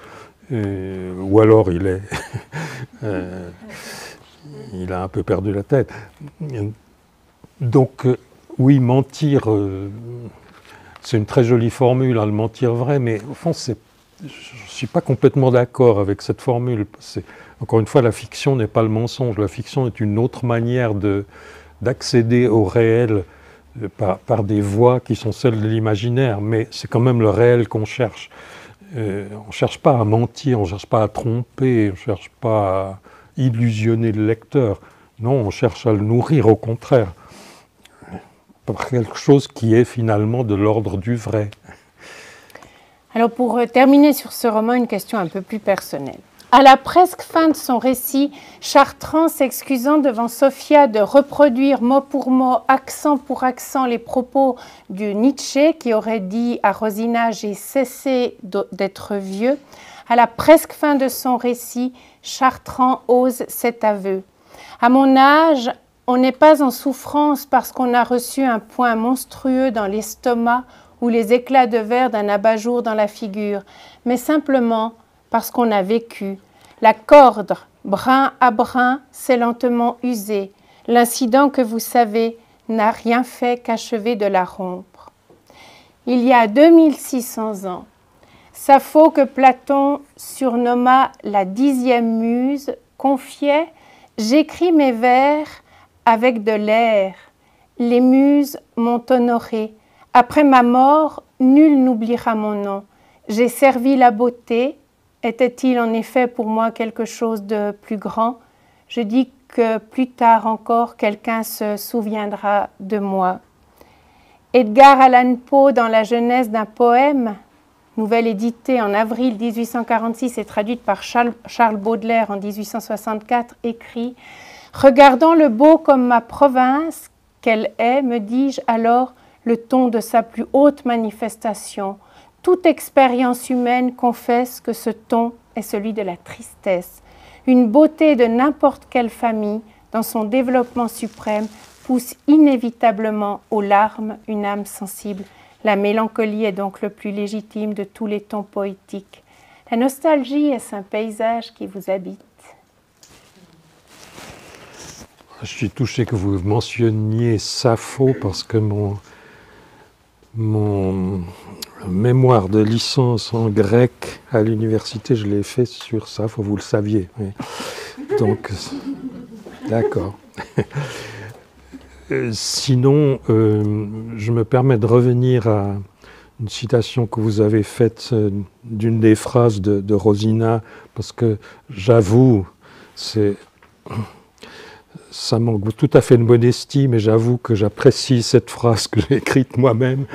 Ou alors il est... il a un peu perdu la tête. Donc, oui, mentir... c'est une très jolie formule, hein, le mentir vrai, mais au fond, je ne suis pas complètement d'accord avec cette formule. Encore une fois, la fiction n'est pas le mensonge. La fiction est une autre manière d'accéder au réel par des voies qui sont celles de l'imaginaire, mais c'est quand même le réel qu'on cherche. On ne cherche pas à mentir, on ne cherche pas à tromper, on ne cherche pas à illusionner le lecteur. Non, on cherche à le nourrir, au contraire, par quelque chose qui est finalement de l'ordre du vrai. Alors pour terminer sur ce roman, une question un peu plus personnelle. À la presque fin de son récit, Chartrand, s'excusant devant Sophia de reproduire mot pour mot, accent pour accent, les propos de Nietzsche qui aurait dit à Rosina « J'ai cessé d'être vieux », à la presque fin de son récit, Chartrand ose cet aveu. À mon âge, on n'est pas en souffrance parce qu'on a reçu un point monstrueux dans l'estomac ou les éclats de verre d'un abat-jour dans la figure, mais simplement parce qu'on a vécu. La corde, brin à brin, s'est lentement usée. L'incident que vous savez n'a rien fait qu'achever de la rompre. Il y a 2600 ans, Sappho, que Platon surnomma la 10e muse, confiait « J'écris mes vers avec de l'air. Les muses m'ont honoré. Après ma mort, nul n'oubliera mon nom. J'ai servi la beauté. Était-il en effet pour moi quelque chose de plus grand? Je dis que plus tard encore, quelqu'un se souviendra de moi. » Edgar Allan Poe, dans la genèse d'un poème, nouvelle éditée en avril 1846 et traduite par Charles Baudelaire en 1864, écrit « Regardant le beau comme ma province qu'elle est, me dis-je alors le ton de sa plus haute manifestation. Toute expérience humaine confesse que ce ton est celui de la tristesse. Une beauté de n'importe quelle famille, dans son développement suprême, pousse inévitablement aux larmes une âme sensible. La mélancolie est donc le plus légitime de tous les tons poétiques. La nostalgie est un paysage qui vous habite. » Je suis touché que vous mentionniez Sappho parce que mon mémoire de licence en grec à l'université, je l'ai fait sur Sappho, vous le saviez. Oui. Donc, d'accord. Sinon, je me permets de revenir à une citation que vous avez faite d'une des phrases de Rosina, parce que j'avoue, ça manque tout à fait de modestie, mais j'avoue que j'apprécie cette phrase que j'ai écrite moi-même.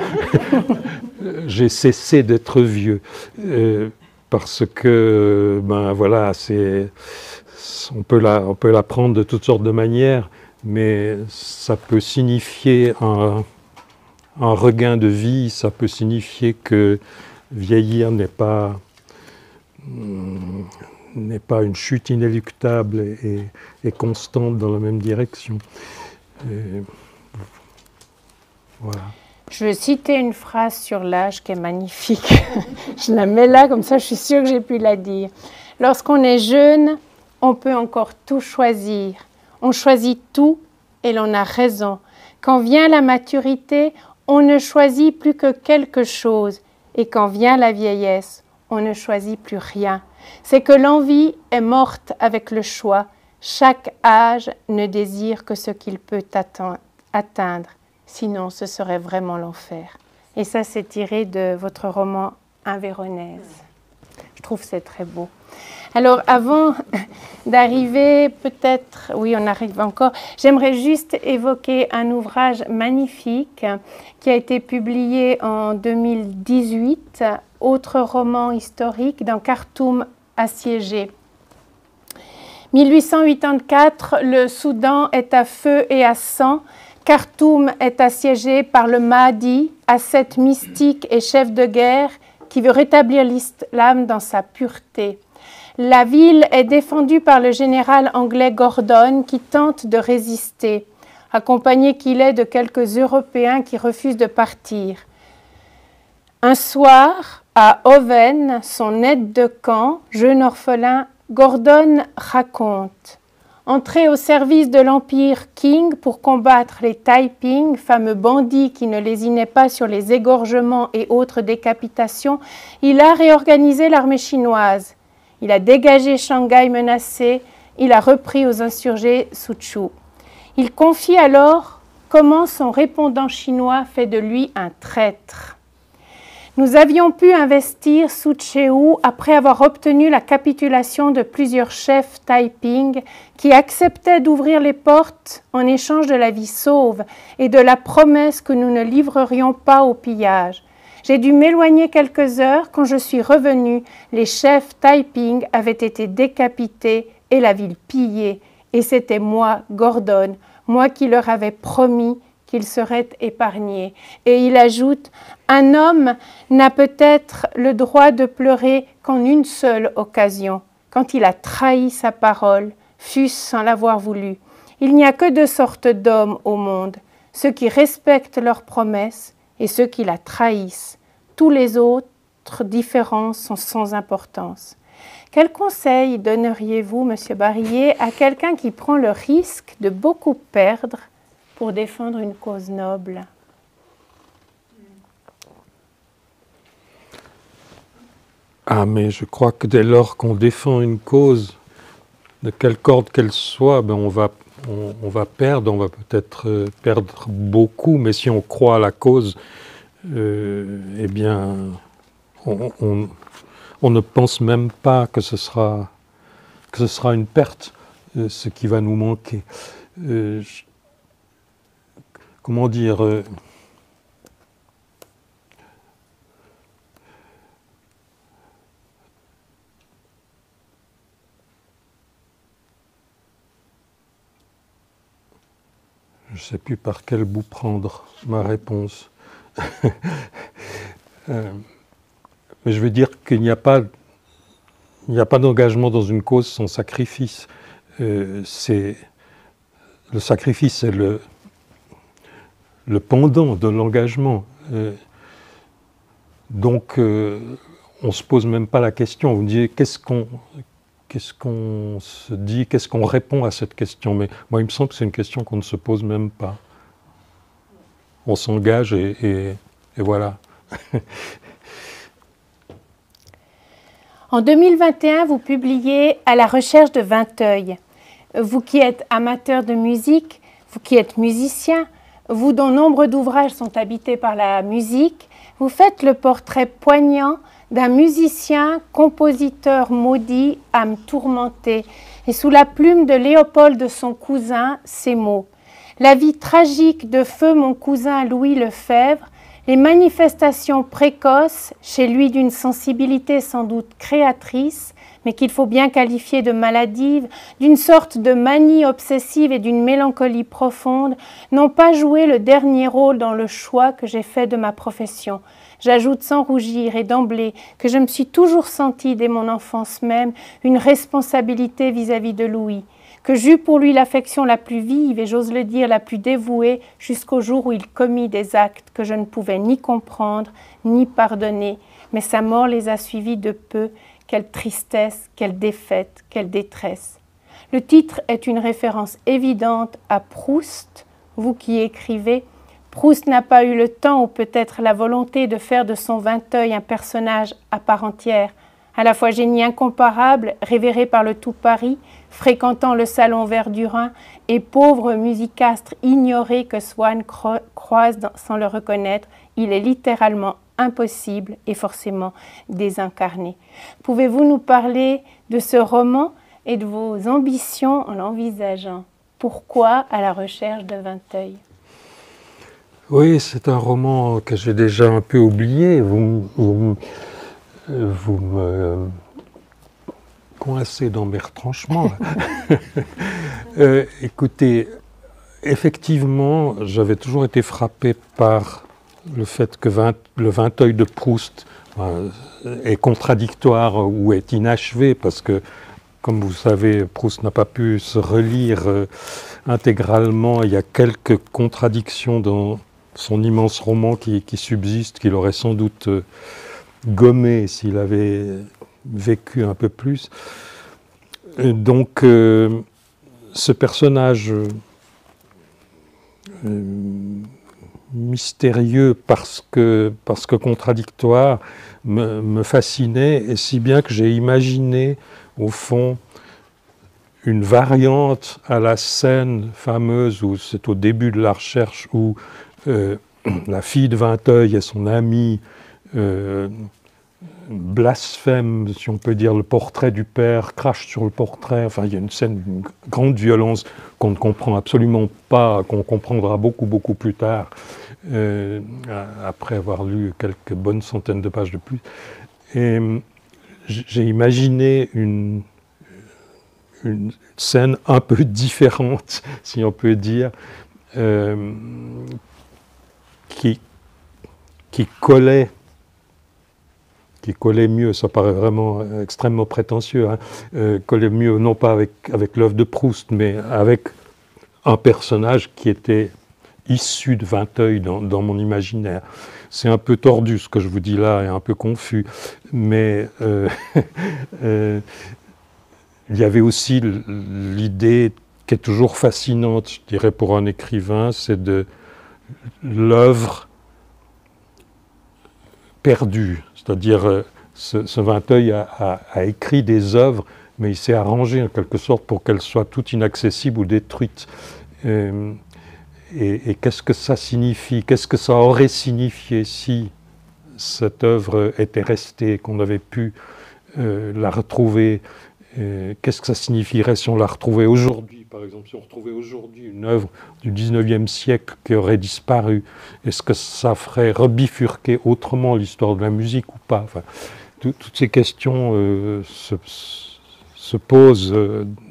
J'ai cessé d'être vieux, parce que, ben voilà, on peut la prendre de toutes sortes de manières, mais ça peut signifier un regain de vie, ça peut signifier que vieillir n'est pas une chute inéluctable et constante dans la même direction. Voilà. Je veux citer une phrase sur l'âge qui est magnifique. Je la mets là, comme ça je suis sûre que j'ai pu la dire. Lorsqu'on est jeune, on peut encore tout choisir. On choisit tout et l'on a raison. Quand vient la maturité, on ne choisit plus que quelque chose. Et quand vient la vieillesse, on ne choisit plus rien. C'est que l'envie est morte avec le choix. Chaque âge ne désire que ce qu'il peut atteindre. Sinon, ce serait vraiment l'enfer. Et ça, c'est tiré de votre roman « Un Véronèse ». Je trouve que c'est très beau. Alors, avant d'arriver, peut-être, oui, on arrive encore, j'aimerais juste évoquer un ouvrage magnifique qui a été publié en 2018, autre roman historique dans Khartoum assiégé. 1884, le Soudan est à feu et à sang. Khartoum est assiégé par le Mahdi, ascète mystique et chef de guerre qui veut rétablir l'islam dans sa pureté. La ville est défendue par le général anglais Gordon qui tente de résister, accompagné qu'il est de quelques Européens qui refusent de partir. Un soir, à Oven, son aide de camp, jeune orphelin, Gordon raconte « Entré au service de l'Empire Qing pour combattre les Taiping, fameux bandits qui ne lésinaient pas sur les égorgements et autres décapitations, il a réorganisé l'armée chinoise. Il a dégagé Shanghai menacé, il a repris aux insurgés Suzhou. Il confie alors comment son répondant chinois fait de lui un traître. Nous avions pu investir Suzhou après avoir obtenu la capitulation de plusieurs chefs Taiping qui acceptaient d'ouvrir les portes en échange de la vie sauve et de la promesse que nous ne livrerions pas au pillage. J'ai dû m'éloigner quelques heures. Quand je suis revenue, les chefs Taiping avaient été décapités et la ville pillée. Et c'était moi, Gordon, moi qui leur avais promis qu'ils seraient épargnés. Et il ajoute « Un homme n'a peut-être le droit de pleurer qu'en une seule occasion, quand il a trahi sa parole, fût-ce sans l'avoir voulu. Il n'y a que deux sortes d'hommes au monde, ceux qui respectent leurs promesses et ceux qui la trahissent. Tous les autres différences sont sans importance. » Quel conseil donneriez-vous, Monsieur Barillet, à quelqu'un qui prend le risque de beaucoup perdre pour défendre une cause noble? Ah, mais je crois que dès lors qu'on défend une cause, de quelle corde qu'elle soit, ben on va perdre, on va peut-être perdre beaucoup, mais si on croit à la cause, eh bien, on ne pense même pas que ce sera une perte, ce qui va nous manquer. Comment dire je ne sais plus par quel bout prendre ma réponse. Mais je veux dire qu'il n'y a pas d'engagement dans une cause sans sacrifice. Le sacrifice, c'est le pendant de l'engagement. Donc, on ne se pose même pas la question. Vous me dites, qu'est-ce qu'on se dit, qu'est-ce qu'on répond à cette question? Mais moi, il me semble que c'est une question qu'on ne se pose même pas. On s'engage et voilà. En 2021, vous publiez « À la recherche de Vinteuil ». Vous qui êtes amateur de musique, vous qui êtes musicien, vous dont nombre d'ouvrages sont habités par la musique, vous faites le portrait poignant d'un musicien, compositeur maudit, âme tourmentée, et sous la plume de Léopold de son cousin, ces mots. La vie tragique de feu mon cousin Louis Lefebvre, les manifestations précoces, chez lui d'une sensibilité sans doute créatrice, mais qu'il faut bien qualifier de maladive, d'une sorte de manie obsessive et d'une mélancolie profonde, n'ont pas joué le dernier rôle dans le choix que j'ai fait de ma profession. J'ajoute sans rougir et d'emblée que je me suis toujours sentie dès mon enfance même une responsabilité vis-à-vis de Louis, que j'eus pour lui l'affection la plus vive et j'ose le dire la plus dévouée jusqu'au jour où il commit des actes que je ne pouvais ni comprendre ni pardonner, mais sa mort les a suivis de peu. Quelle tristesse, quelle défaite, quelle détresse. Le titre est une référence évidente à Proust, vous qui écrivez. Proust n'a pas eu le temps ou peut-être la volonté de faire de son Vinteuil un personnage à part entière, à la fois génie incomparable, révéré par le tout Paris, fréquentant le salon Verdurin, et pauvre musicastre ignoré que Swann croise sans le reconnaître, il est littéralement impossible et forcément désincarné. Pouvez-vous nous parler de ce roman et de vos ambitions en l'envisageant? Pourquoi à la recherche de Vinteuil? Oui, c'est un roman que j'ai déjà un peu oublié. Vous me coincez dans mes retranchements. Écoutez, effectivement, j'avais toujours été frappé par le fait que le Vinteuil de Proust est contradictoire ou est inachevé, parce que, comme vous savez, Proust n'a pas pu se relire intégralement. Il y a quelques contradictions dans son immense roman qui subsistent, qu'il aurait sans doute gommé s'il avait vécu un peu plus. Donc, ce personnage mystérieux parce que contradictoire me fascinait, et si bien que j'ai imaginé au fond une variante à la scène fameuse où c'est au début de la recherche où la fille de Vinteuil et son ami blasphème, si on peut dire, le portrait du père, crache sur le portrait. Enfin, il y a une scène d'une grande violence qu'on ne comprend absolument pas, qu'on comprendra beaucoup, beaucoup plus tard, après avoir lu quelques bonnes centaines de pages de plus. Et j'ai imaginé une scène un peu différente, si on peut dire, qui collait mieux, ça paraît vraiment extrêmement prétentieux, hein, collait mieux non pas avec l'œuvre de Proust, mais avec un personnage qui était issu de Vinteuil dans mon imaginaire. C'est un peu tordu ce que je vous dis là, et un peu confus, mais il y avait aussi l'idée qui est toujours fascinante, je dirais, pour un écrivain, c'est de l'œuvre perdue. C'est-à-dire, ce Vinteuil a écrit des œuvres, mais il s'est arrangé en quelque sorte pour qu'elles soient toutes inaccessibles ou détruites. Et qu'est-ce que ça signifie? Qu'est-ce que ça aurait signifié si cette œuvre était restée, qu'on avait pu la retrouver? Qu'est-ce que ça signifierait si on la retrouvait aujourd'hui? Par exemple, si on retrouvait aujourd'hui une œuvre du 19e siècle qui aurait disparu, est-ce que ça ferait rebifurquer autrement l'histoire de la musique ou pas? Enfin, toutes ces questions se posent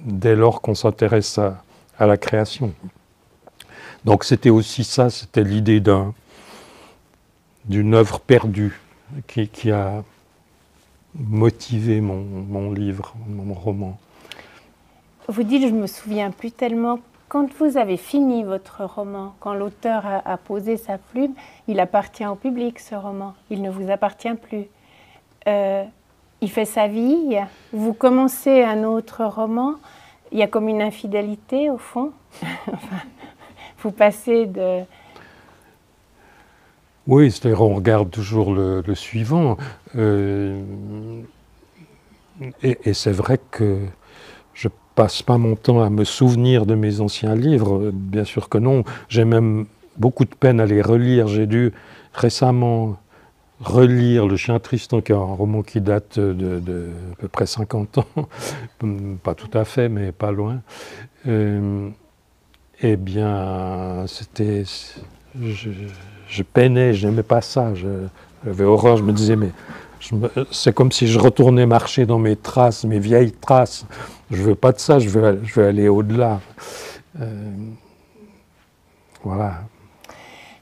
dès lors qu'on s'intéresse à la création. Donc c'était aussi ça, c'était l'idée d'une œuvre perdue qui a motivé mon livre, mon roman. Vous dites, je ne me souviens plus tellement, quand vous avez fini votre roman, quand l'auteur a posé sa plume, il appartient au public, ce roman, il ne vous appartient plus. Il fait sa vie, vous commencez un autre roman, il y a comme une infidélité au fond. Vous passez de... Oui, c'est-à-dire on regarde toujours le suivant. Et c'est vrai que je passe pas mon temps à me souvenir de mes anciens livres, bien sûr que non. J'ai même beaucoup de peine à les relire. J'ai dû récemment relire Le Chien Tristan, qui est un roman qui date de à peu près 50 ans. Pas tout à fait, mais pas loin. Eh bien, c'était... Je peinais, je n'aimais pas ça. J'avais horreur, je me disais, mais c'est comme si je retournais marcher dans mes traces, mes vieilles traces. Je ne veux pas de ça, je veux aller au-delà. Voilà.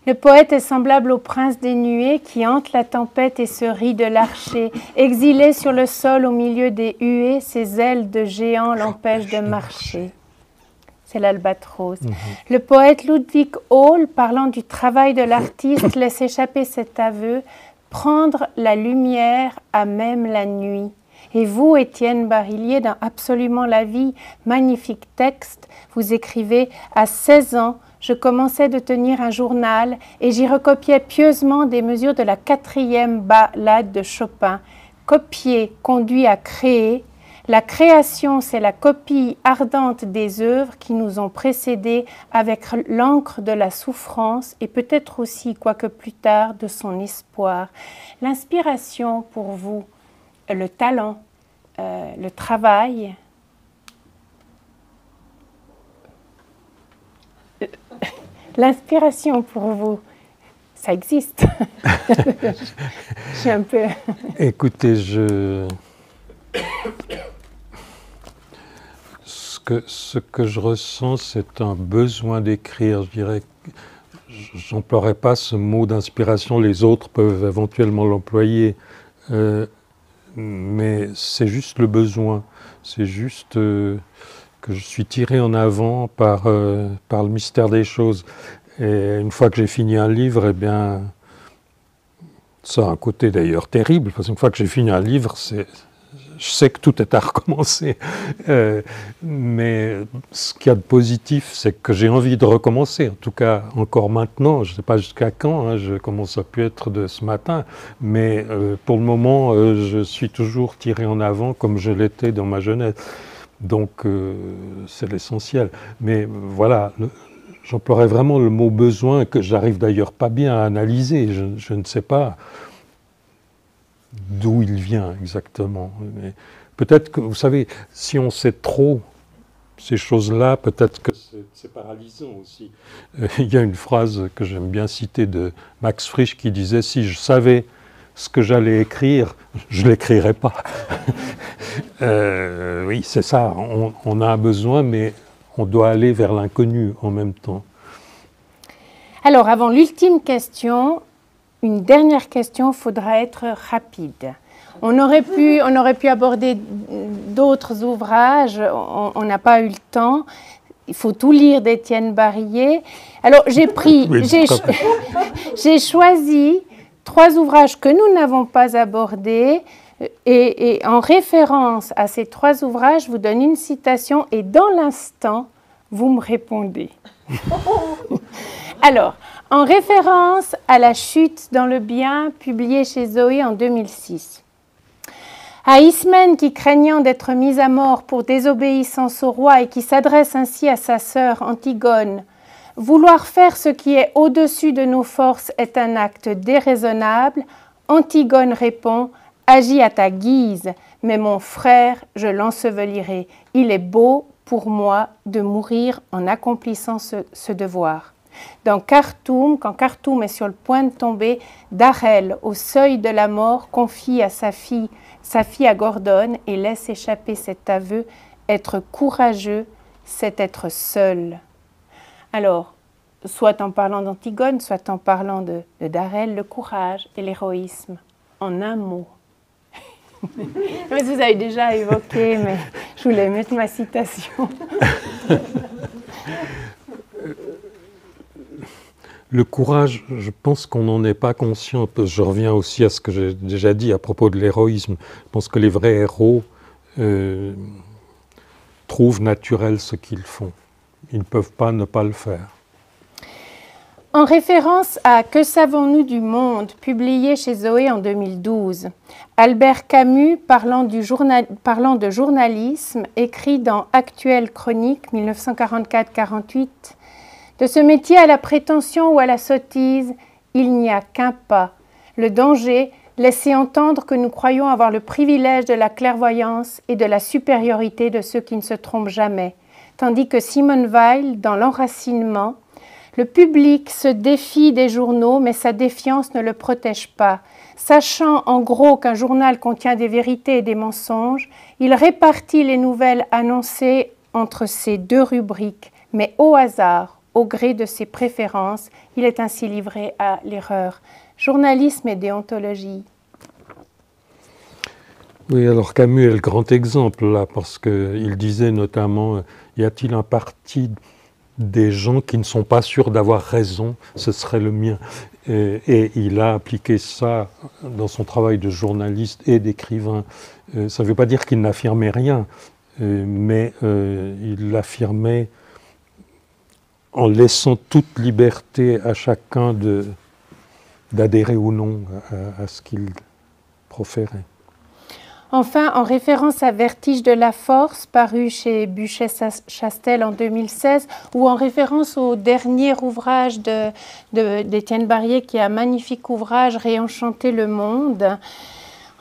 Le poète est semblable au prince des nuées qui hante la tempête et se rit de l'archer. Exilé sur le sol au milieu des huées, ses ailes de géant l'empêchent de marcher. C'est l'albatros. Le poète Ludwig Hohl, parlant du travail de l'artiste, laisse échapper cet aveu, prendre la lumière à même la nuit. Et vous, Étienne Barillier, dans Absolument la vie, magnifique texte, vous écrivez « À 16 ans, je commençais de tenir un journal et j'y recopiais pieusement des mesures de la 4e ballade de Chopin. Copier conduit à créer. La création, c'est la copie ardente des œuvres qui nous ont précédés avec l'encre de la souffrance et peut-être aussi, quoique plus tard, de son espoir. » L'inspiration pour vous, le talent, le travail, l'inspiration pour vous, ça existe. Je suis un peu... Écoutez, ce que je ressens, c'est un besoin d'écrire. Je dirais, j'emploierais pas ce mot d'inspiration, les autres peuvent éventuellement l'employer, mais c'est juste le besoin. C'est juste que je suis tiré en avant par le mystère des choses. Et une fois que j'ai fini un livre, eh bien, ça a un côté d'ailleurs terrible, parce qu'une fois que j'ai fini un livre, je sais que tout est à recommencer, mais ce qu'il y a de positif, c'est que j'ai envie de recommencer, en tout cas encore maintenant, je ne sais pas jusqu'à quand, hein, comment ça peut être de ce matin, mais pour le moment, je suis toujours tiré en avant comme je l'étais dans ma jeunesse, donc c'est l'essentiel. Mais voilà, j'emploierais vraiment le mot « besoin » que j'arrive d'ailleurs pas bien à analyser, je ne sais pas d'où il vient exactement. Mais peut-être que, vous savez, si on sait trop ces choses-là, peut-être que c'est paralysant aussi. Il y a une phrase que j'aime bien citer de Max Frisch qui disait « Si je savais ce que j'allais écrire, je ne l'écrirais pas. » Oui, c'est ça, on a un besoin, mais on doit aller vers l'inconnu en même temps. Alors, avant l'ultime question, une dernière question, faudra être rapide. On aurait pu aborder d'autres ouvrages, on n'a pas eu le temps. Il faut tout lire d'Étienne Barillier. Alors, j'ai choisi 3 ouvrages que nous n'avons pas abordés. Et en référence à ces 3 ouvrages, je vous donne une citation et dans l'instant, vous me répondez. Alors, en référence à La chute dans le bien, publié chez Zoé en 2006. À Ismène qui, craignant d'être mise à mort pour désobéissance au roi et qui s'adresse ainsi à sa sœur Antigone, vouloir faire ce qui est au-dessus de nos forces est un acte déraisonnable. Antigone répond, agis à ta guise, mais mon frère, je l'ensevelirai. Il est beau pour moi de mourir en accomplissant ce devoir. Dans Khartoum, quand Khartoum est sur le point de tomber, Darel, au seuil de la mort, confie à sa fille à Gordon et laisse échapper cet aveu. Être courageux, c'est être seul. Alors, soit en parlant d'Antigone, soit en parlant de Darel, le courage et l'héroïsme, en un mot. Mais vous avez déjà évoqué, mais je voulais mettre ma citation. Le courage, je pense qu'on n'en est pas conscient. Je reviens aussi à ce que j'ai déjà dit à propos de l'héroïsme. Je pense que les vrais héros trouvent naturel ce qu'ils font. Ils ne peuvent pas ne pas le faire. En référence à Que savons-nous du monde, publié chez Zoé en 2012, Albert Camus, parlant de journalisme, écrit dans Actuelle Chronique 1944-48, « De ce métier à la prétention ou à la sottise, il n'y a qu'un pas. Le danger, laisser entendre que nous croyons avoir le privilège de la clairvoyance et de la supériorité de ceux qui ne se trompent jamais. » Tandis que Simone Weil, dans L'Enracinement, le public se défie des journaux, mais sa défiance ne le protège pas. Sachant en gros qu'un journal contient des vérités et des mensonges, il répartit les nouvelles annoncées entre ces deux rubriques, mais au hasard, au gré de ses préférences, il est ainsi livré à l'erreur. Journalisme et déontologie. Oui, alors Camus est le grand exemple là, parce qu'il disait notamment, y a-t-il un parti des gens qui ne sont pas sûrs d'avoir raison, ce serait le mien. Et il a appliqué ça dans son travail de journaliste et d'écrivain. Ça ne veut pas dire qu'il n'affirmait rien, mais il l'affirmait en laissant toute liberté à chacun d'adhérer ou non à ce qu'il proférait. Enfin, en référence à Vertige de la force, paru chez Buchet-Chastel en 2016, ou en référence au dernier ouvrage d'Étienne Barrier, qui est un magnifique ouvrage, Réenchanter le monde.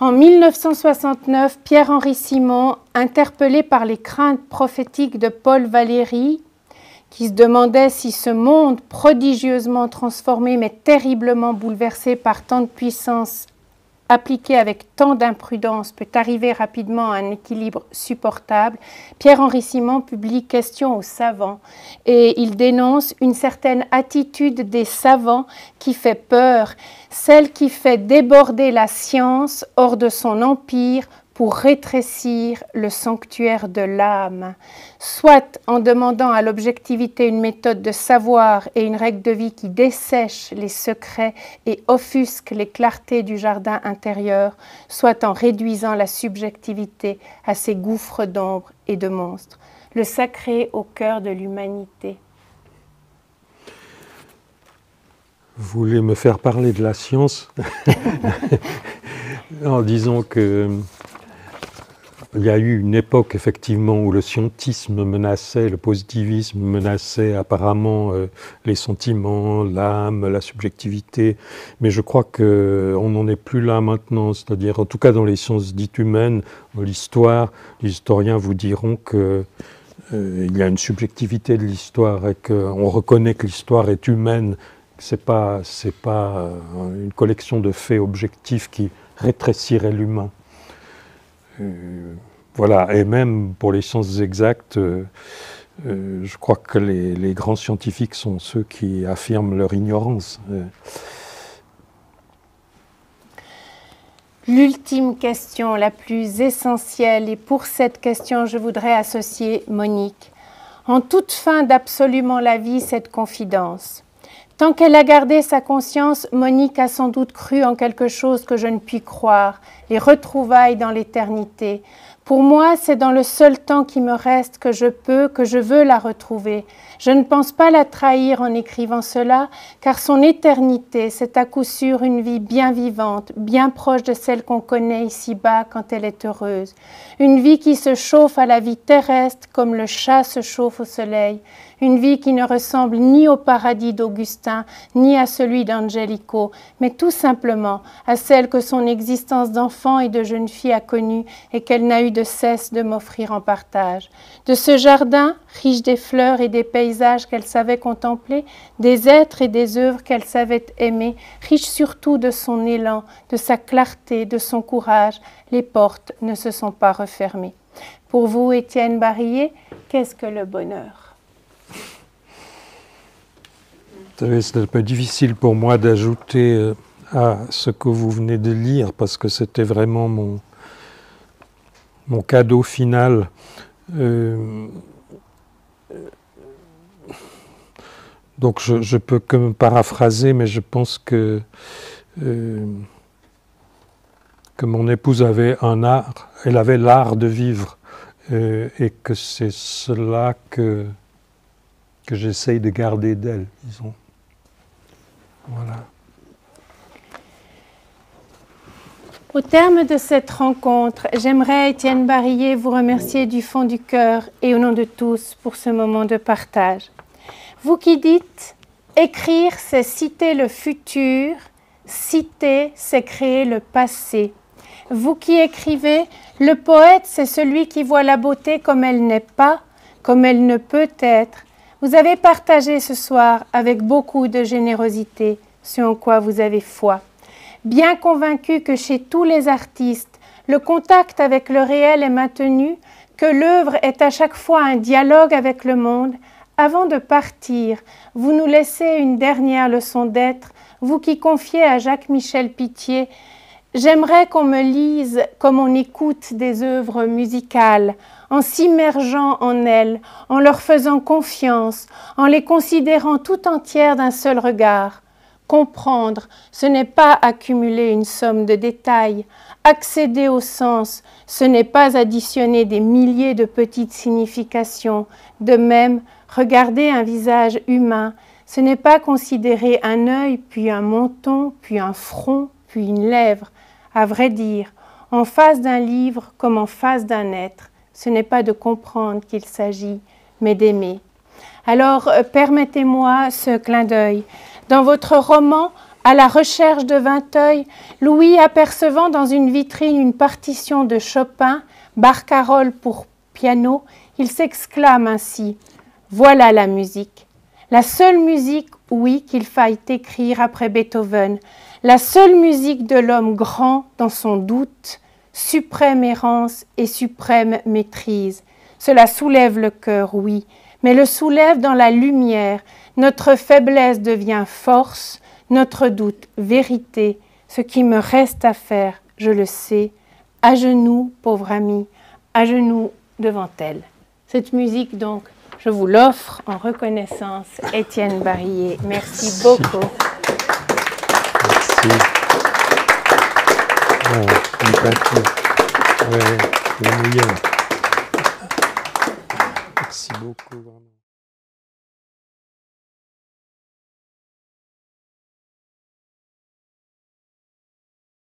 En 1969, Pierre-Henri Simon, interpellé par les craintes prophétiques de Paul Valéry, qui se demandait si ce monde prodigieusement transformé mais terriblement bouleversé par tant de puissance appliqué avec tant d'imprudence peut arriver rapidement à un équilibre supportable, Pierre-Henri Simon publie Questions aux savants et il dénonce une certaine attitude des savants qui fait peur, celle qui fait déborder la science hors de son empire pour rétrécir le sanctuaire de l'âme, soit en demandant à l'objectivité une méthode de savoir et une règle de vie qui dessèche les secrets et offusque les clartés du jardin intérieur, soit en réduisant la subjectivité à ses gouffres d'ombre et de monstres. Le sacré au cœur de l'humanité. Vous voulez me faire parler de la science en disant que il y a eu une époque effectivement où le scientisme menaçait, le positivisme menaçait apparemment les sentiments, l'âme, la subjectivité, mais je crois qu'on n'en est plus là maintenant, c'est-à-dire en tout cas dans les sciences dites humaines, dans l'histoire, les historiens vous diront que il y a une subjectivité de l'histoire et qu'on reconnaît que l'histoire est humaine, que c'est pas une collection de faits objectifs qui rétrécirait l'humain. Voilà, et même pour les sciences exactes, je crois que les grands scientifiques sont ceux qui affirment leur ignorance. L'ultime question, la plus essentielle, et pour cette question, je voudrais associer Monique. En toute fin d'absolument la vie, cette confidence. Tant qu'elle a gardé sa conscience, Monique a sans doute cru en quelque chose que je ne puis croire, les retrouvailles dans l'éternité. Pour moi, c'est dans le seul temps qui me reste que je veux la retrouver. Je ne pense pas la trahir en écrivant cela, car son éternité, c'est à coup sûr une vie bien vivante, bien proche de celle qu'on connaît ici-bas quand elle est heureuse. Une vie qui se chauffe à la vie terrestre comme le chat se chauffe au soleil. Une vie qui ne ressemble ni au paradis d'Augustin, ni à celui d'Angelico, mais tout simplement à celle que son existence d'enfant et de jeune fille a connue et qu'elle n'a eu de cesse de m'offrir en partage. De ce jardin, riche des fleurs et des paysages qu'elle savait contempler, des êtres et des œuvres qu'elle savait aimer, riche surtout de son élan, de sa clarté, de son courage, les portes ne se sont pas refermées. Pour vous, Étienne Barrier, qu'est-ce que le bonheur ? savez, c'est un peu difficile pour moi d'ajouter à ce que vous venez de lire, parce que c'était vraiment mon cadeau final. Donc je peux que me paraphraser, mais je pense que mon épouse avait un art, elle avait l'art de vivre, et que c'est cela que j'essaye de garder d'elle, disons. Voilà. Au terme de cette rencontre, j'aimerais, Étienne Barillet, vous remercier du fond du cœur et au nom de tous pour ce moment de partage. Vous qui dites « écrire, c'est citer le futur, citer, c'est créer le passé ». Vous qui écrivez « le poète, c'est celui qui voit la beauté comme elle n'est pas, comme elle ne peut être ». Vous avez partagé ce soir avec beaucoup de générosité ce en quoi vous avez foi. Bien convaincu que chez tous les artistes, le contact avec le réel est maintenu, que l'œuvre est à chaque fois un dialogue avec le monde, avant de partir, vous nous laissez une dernière leçon d'être, vous qui confiez à Jacques-Michel Pittier « J'aimerais qu'on me lise comme on écoute des œuvres musicales, en s'immergeant en elles, en leur faisant confiance, en les considérant tout entières d'un seul regard. Comprendre, ce n'est pas accumuler une somme de détails. Accéder au sens, ce n'est pas additionner des milliers de petites significations. De même, regarder un visage humain, ce n'est pas considérer un œil, puis un menton, puis un front, puis une lèvre. À vrai dire, en face d'un livre comme en face d'un être, ce n'est pas de comprendre qu'il s'agit, mais d'aimer. Alors, permettez-moi ce clin d'œil. Dans votre roman « À la recherche de Vinteuil », Louis, apercevant dans une vitrine une partition de Chopin, barcarolle pour piano, il s'exclame ainsi « Voilà la musique ». La seule musique, oui, qu'il faille écrire après Beethoven, la seule musique de l'homme grand dans son doute, suprême errance et suprême maîtrise. Cela soulève le cœur, oui, mais le soulève dans la lumière. Notre faiblesse devient force, notre doute vérité. Ce qui me reste à faire, je le sais, à genoux, pauvre ami, à genoux devant elle. Cette musique, donc, je vous l'offre en reconnaissance. Étienne Barillet, merci beaucoup. Merci. Une peinture. Ouais, Merci beaucoup. Vraiment.